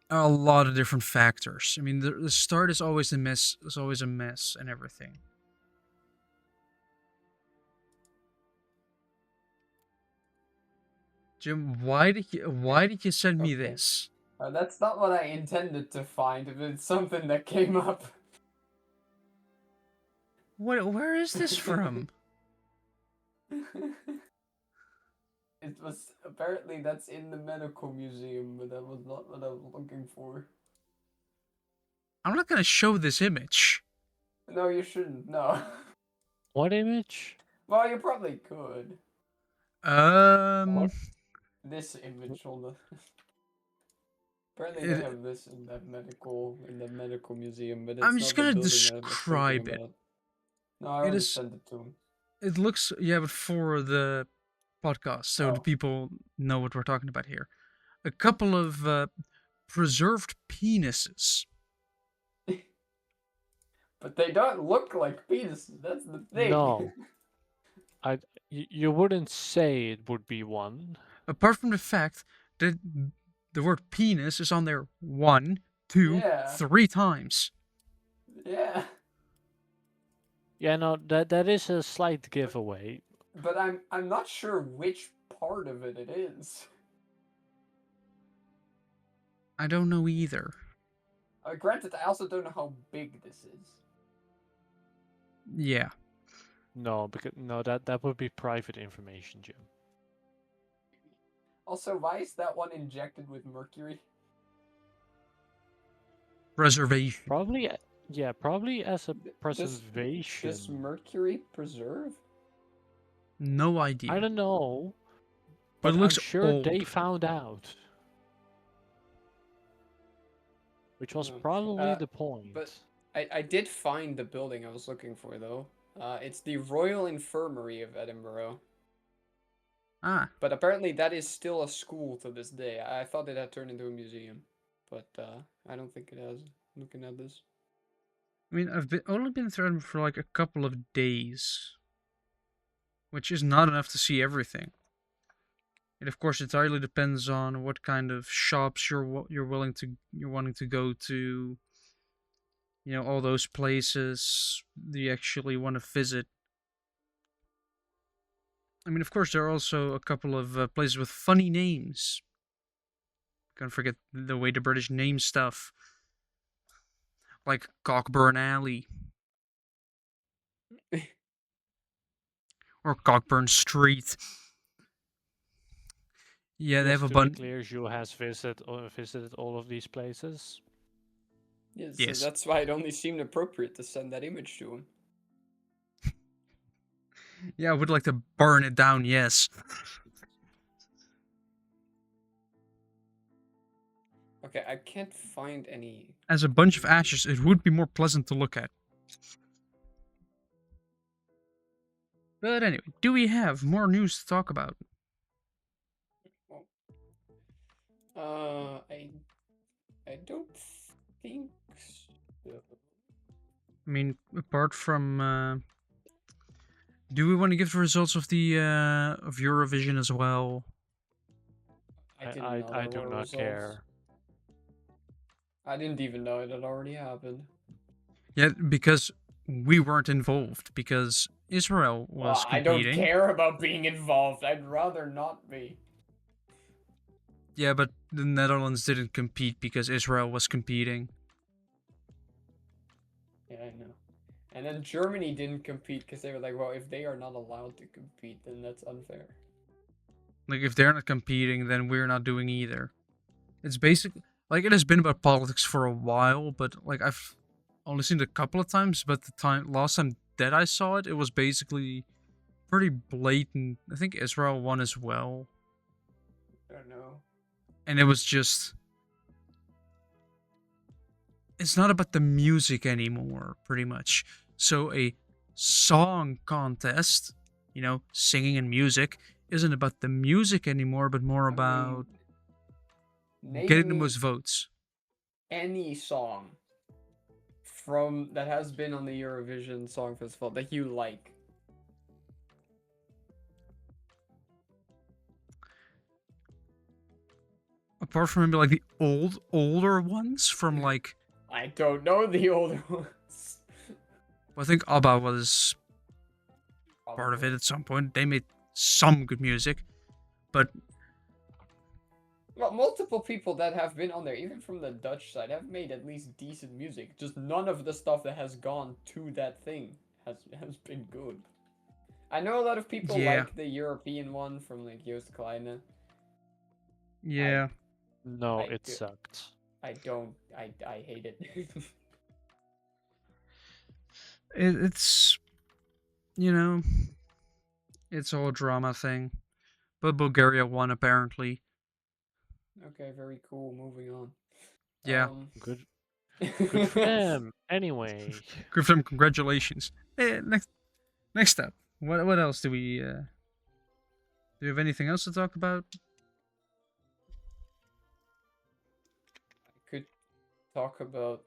a lot of different factors. I mean, the start is always a mess. Is always a mess and everything. Jim, why did you send me Okay. this? That's not what I intended to find, but it's something that came up. Where is this from? It was apparently that's in the medical museum, but that was not what I was looking for. I'm not gonna show this image. No, you shouldn't. No. What image? Well, you probably could. Um, This image on the. Apparently they it, have this in the medical museum, but I'm it's just not the gonna building I was thinking describe it. about. No, I It already is. sent it to him. It looks, yeah, but for the podcast, so the Oh. people know what we're talking about here. A couple of preserved penises. But they don't look like penises. That's the thing. No. You wouldn't say it would be one. Apart from the fact that the word penis is on there 1, 2, Yeah. 3 times. Yeah. Yeah, no, that is a slight giveaway. But I'm not sure which part of it is. I don't know either. Granted, I also don't know how big this is. Yeah. No, because that would be private information, Jim. Also, why is that one injected with mercury? Preservation. Probably, yeah, probably as a Does preservation. mercury preserve? No idea. I don't know, But but it looks I'm sure old. they found out. Which was No. probably the point. But I did find the building I was looking for, though. It's the Royal Infirmary of Edinburgh. Ah. But apparently that is still a school to this day. I thought it had turned into a museum. But I don't think it has, looking at this. I mean, I've only been threatened for like a couple of days, which is not enough to see everything. It of course entirely depends on what kind of shops you're wanting to go to. You know, all those places you actually want to visit. I mean, of course, there are also a couple of places with funny names. Can't forget the way the British name stuff, like Cockburn Alley or Cockburn Street. Yeah, they have Just a to be bunch. clear, Jules has visited all of these places. Yeah, so Yes. that's why it only seemed appropriate to send that image to him. Yeah, I would like to burn it down. Yes. Okay, I can't find any. As a bunch of ashes, it would be more pleasant to look at. But anyway, do we have more news to talk about? I don't think so. I mean, apart from, do we want to give the results of the of Eurovision as well? I didn't know I there do were not results. care. I didn't even know it had already happened. Yeah, because we weren't involved because Israel was Well, I don't competing. care about being involved. I'd rather not be. Yeah, but the Netherlands didn't compete because Israel was competing. Yeah, I know. And then Germany didn't compete because they were like, well, if they are not allowed to compete, then that's unfair. Like if they're not competing, then we're not doing either. It's basically like it has been about politics for a while, but like I've only seen it a couple of times. But the last time that I saw it, it was basically pretty blatant. I think Israel won as well, I don't know. and it was just it's not about the music anymore, pretty much. So a song contest, you know, singing and music, isn't about the music anymore, but more I mean, about name getting the me most votes. any song from that has been on the Eurovision Song Festival that you like. Apart from maybe like the older ones from like, I don't know the older ones. well, I think ABBA was part of it Probably. at some point. They made some good music, but Well, multiple people that have been on there, even from the Dutch side, have made at least decent music. Just none of the stuff that has gone to that thing has been good. I know a lot of people yeah, like the European one from like Joost Kleine. I yeah, No, I it do, sucked. I don't I hate it. it's you know, it's all a drama thing. But Bulgaria won apparently. Okay, very cool. Moving on. Yeah, Good, good for them. Anyway, good for them. Congratulations. Next up, what else do we? Do we have anything else to talk about? I could talk about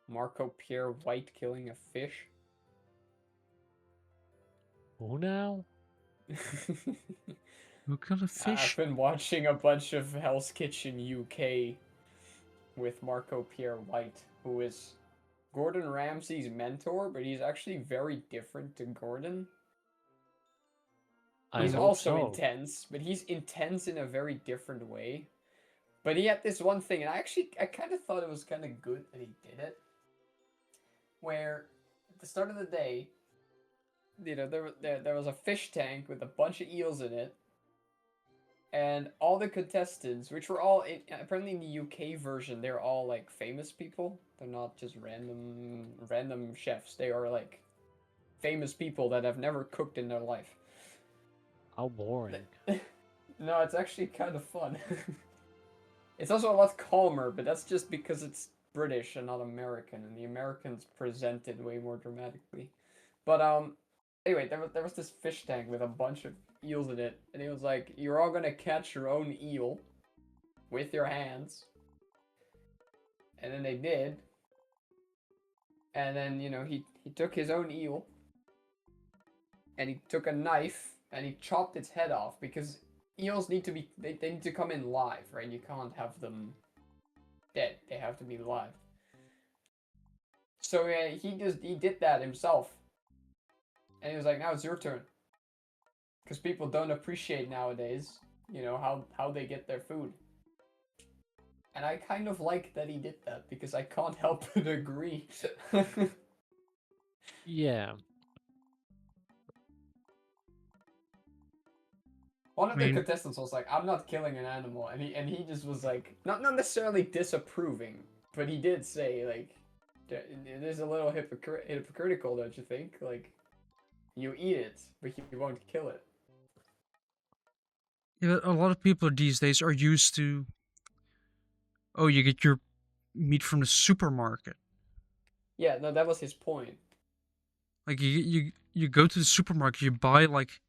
Marco Pierre White killing a fish. who now? Who killed a I've fish? been watching a bunch of Hell's Kitchen UK with Marco Pierre White, who is Gordon Ramsay's mentor, but he's actually very different to Gordon. I He's hope also so. intense, but he's intense in a very different way. But he had this one thing, and I kind of thought it was kind of good that he did it, where at the start of the day, there was a fish tank with a bunch of eels in it, and all the contestants, which were all apparently in the UK version, they're all like famous people. They're not just random chefs. They are like famous people that have never cooked in their life. How boring. No, it's actually kind of fun. It's also a lot calmer, but that's just because it's British and not American, and the Americans present it way more dramatically. But anyway, there was this fish tank with a bunch of eels in it, and he was like, "You're all gonna catch your own eel with your hands," and then they did. And then he took his own eel, and he took a knife and he chopped its head off because eels need to be they need to come in live, right? You can't have them dead; they have to be live. So he did that himself, and he was like, "Now it's your turn," because people don't appreciate nowadays, how they get their food. And I kind of like that he did that because I can't help but agree. Yeah. One I of the mean, contestants was like, "I'm not killing an animal," and he just was like, not necessarily disapproving, but he did say like, it is a little hypocritical, don't you think? Like, you eat it, but you won't kill it. yeah, a lot of people these days are used to, oh, you get your meat from the supermarket. Yeah, no, that was his point. Like you go to the supermarket, you buy like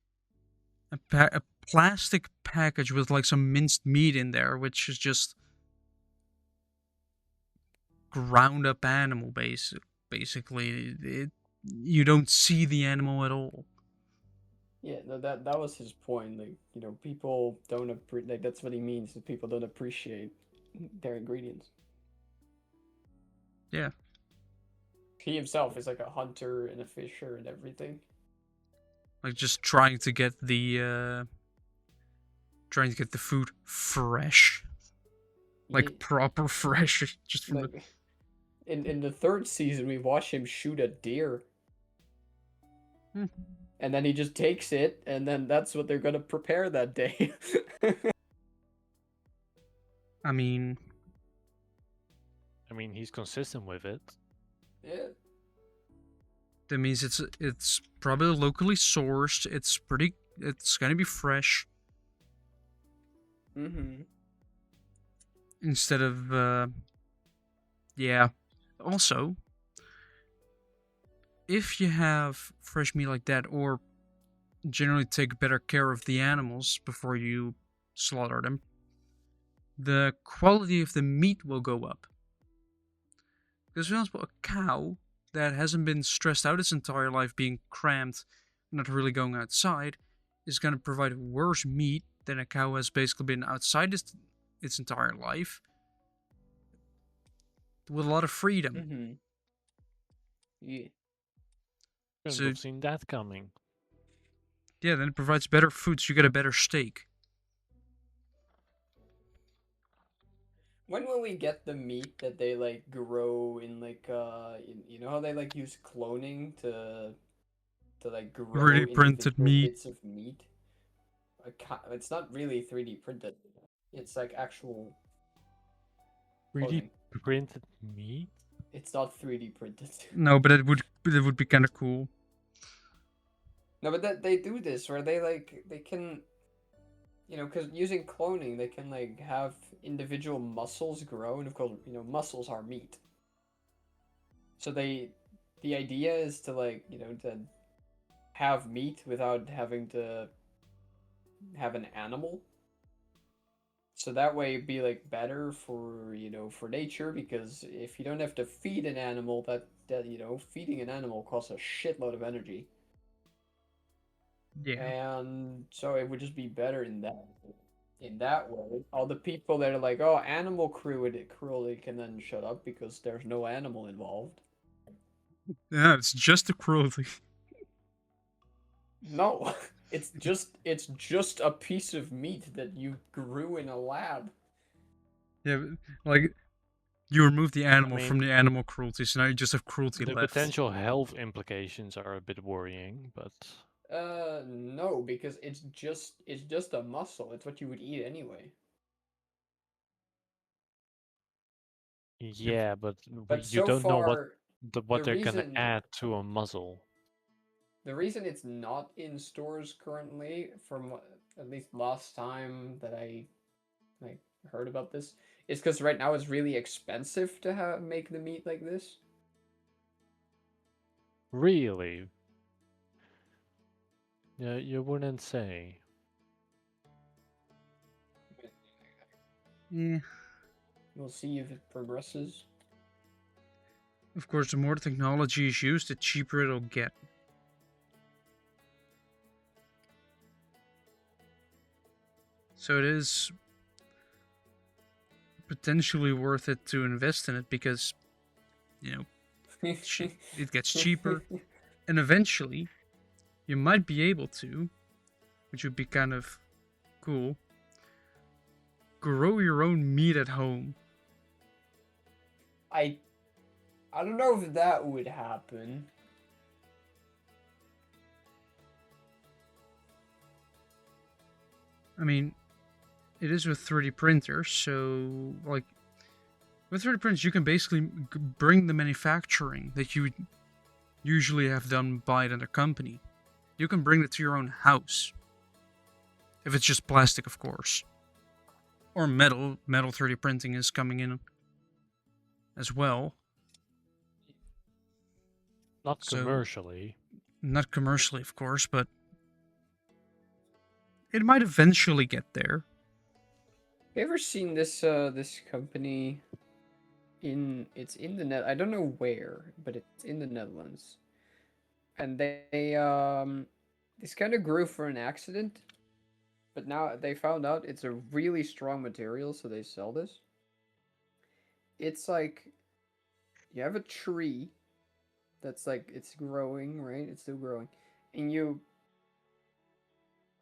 a plastic package with like some minced meat in there, which is just ground up animal basically. You don't see the animal at all. Yeah, no, that was his point. Like, people don't like that's what he means. That people don't appreciate their ingredients. Yeah, He himself is like a hunter and a fisher and everything. like just trying to get the food fresh, Yeah, like proper fresh, just from the. like in the third season, we watch him shoot a deer, Hmm. and then he just takes it, and then that's what they're gonna prepare that day. I mean, I mean, he's consistent with it. Yeah. that means it's probably locally sourced. It's gonna be fresh Mm-hmm. instead of yeah. Also, if you have fresh meat like that, or generally take better care of the animals before you slaughter them, the quality of the meat will go up. Because for example, a cow that hasn't been stressed out its entire life being cramped, not really going outside, is going to provide worse meat than a cow has basically been outside its entire life with a lot of freedom. Mm-hmm. Yeah. Couldn't So have seen that coming. yeah, then it provides better food, so you get a better steak. When will we get the meat that they like grow in like you know how they like use cloning to like grow 3D printed individual meat. bits of meat? It's not really 3D printed. It's like actual 3D cloning. printed meat? It's not 3D printed. No, but it would be kind of cool. No, but that they do this where they can, because using cloning they can like have individual muscles grow, and of course muscles are meat. So the idea is to like to have meat without having to have an animal. So that way it'd be like better for nature, because if you don't have to feed an animal, that feeding an animal costs a shitload of energy. Yeah. And so it would just be better in that way. All the people that are like, oh, animal cruelty can then shut up because there's no animal involved. Yeah, it's just the cruelty. No, it's just a piece of meat that you grew in a lab. Yeah, like you remove the I animal from mean, the animal cruelty, so now you just have cruelty the left. potential health implications are a bit worrying, but No, because it's just a muscle. It's what you would eat anyway. If yeah, but But you so don't know far, what the they're gonna reason add to a muzzle. the reason it's not in stores currently, from at least last time that I like heard about this, is because right now it's really expensive to make the meat like this. Really? Yeah, you wouldn't say. yeah, We'll see if it progresses. of course, the more technology is used, the cheaper it'll get. So it is potentially worth it to invest in it because, you know, it gets cheaper. And eventually, you might be able to, which would be kind of cool, grow your own meat at home. I I don't know if that would happen. I mean, it is with 3D printers, so like with 3D printers, you can basically bring the manufacturing that you would usually have done by another company. You can bring it to your own house. If it's just plastic, of course. Or metal. Metal 3D printing is coming in as well. Not So, commercially. not commercially, of course, but it might eventually get there. Have you ever seen this this company it's in the net I don't know where, but it's in the Netherlands. And they this kind of grew for an accident, but now they found out it's a really strong material, so they sell this. It's like you have a tree that's like it's growing, right? It's still growing. And you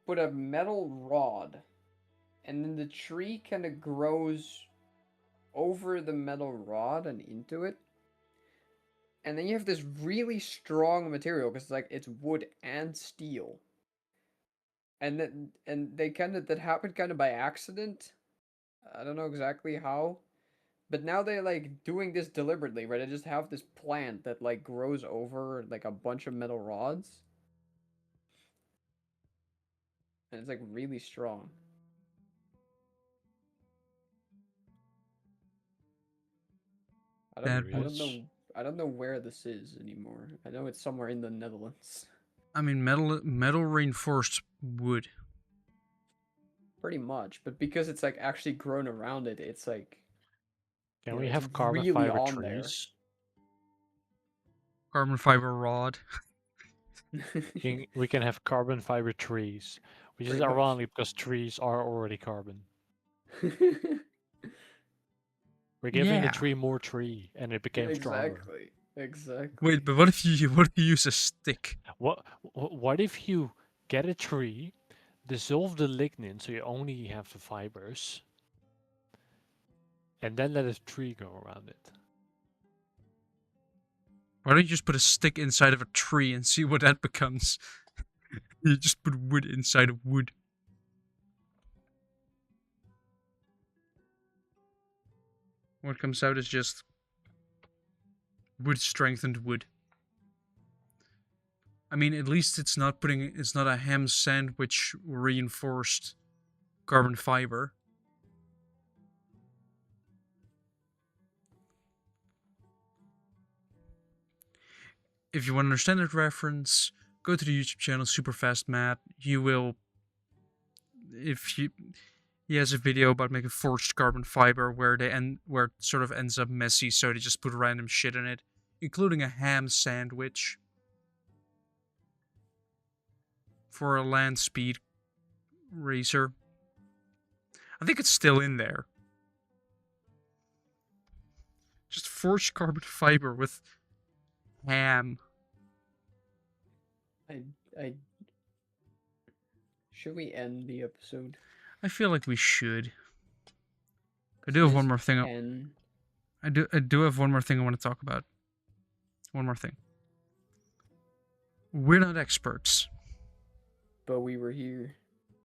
put a metal rod and then the tree kind of grows over the metal rod and into it. And then you have this really strong material because like it's wood and steel. And they kind of that happened kind of by accident. I don't know exactly how, but now they're like doing this deliberately, right? They just have this plant that like grows over like a bunch of metal rods, and it's like really strong. I don't That I would. don't Curious. know I don't know where this is anymore. I know it's somewhere in the Netherlands. I mean, metal reinforced wood. Pretty much, but because it's like actually grown around it, it's like Can we it's have carbon really fiber on there. trees? Carbon fiber rod. We can have carbon fiber trees, which is Pretty much. ironic because trees are already carbon. We're giving the Yeah. tree more tree, and it became stronger. Exactly. Exactly. Wait, but what if you use a stick? What if you get a tree, dissolve the lignin so you only have the fibers, and then let a tree go around it? Why don't you just put a stick inside of a tree and see what that becomes? You just put wood inside of wood. What comes out is just wood strengthened wood. I mean, at least it's not a ham sandwich reinforced carbon fiber. If you want to understand that reference, go to the YouTube channel Superfast Matt. You will, if you, he has a video about making forged carbon fiber where it sort of ends up messy, so they just put random shit in it, including a ham sandwich for a land speed racer. I think it's still in there. Just forged carbon fiber with ham. I should we end the episode? I feel like we should. I It do have is one more thing. 10, I do have one more thing I want to talk about. One more thing. We're not experts. but we were here.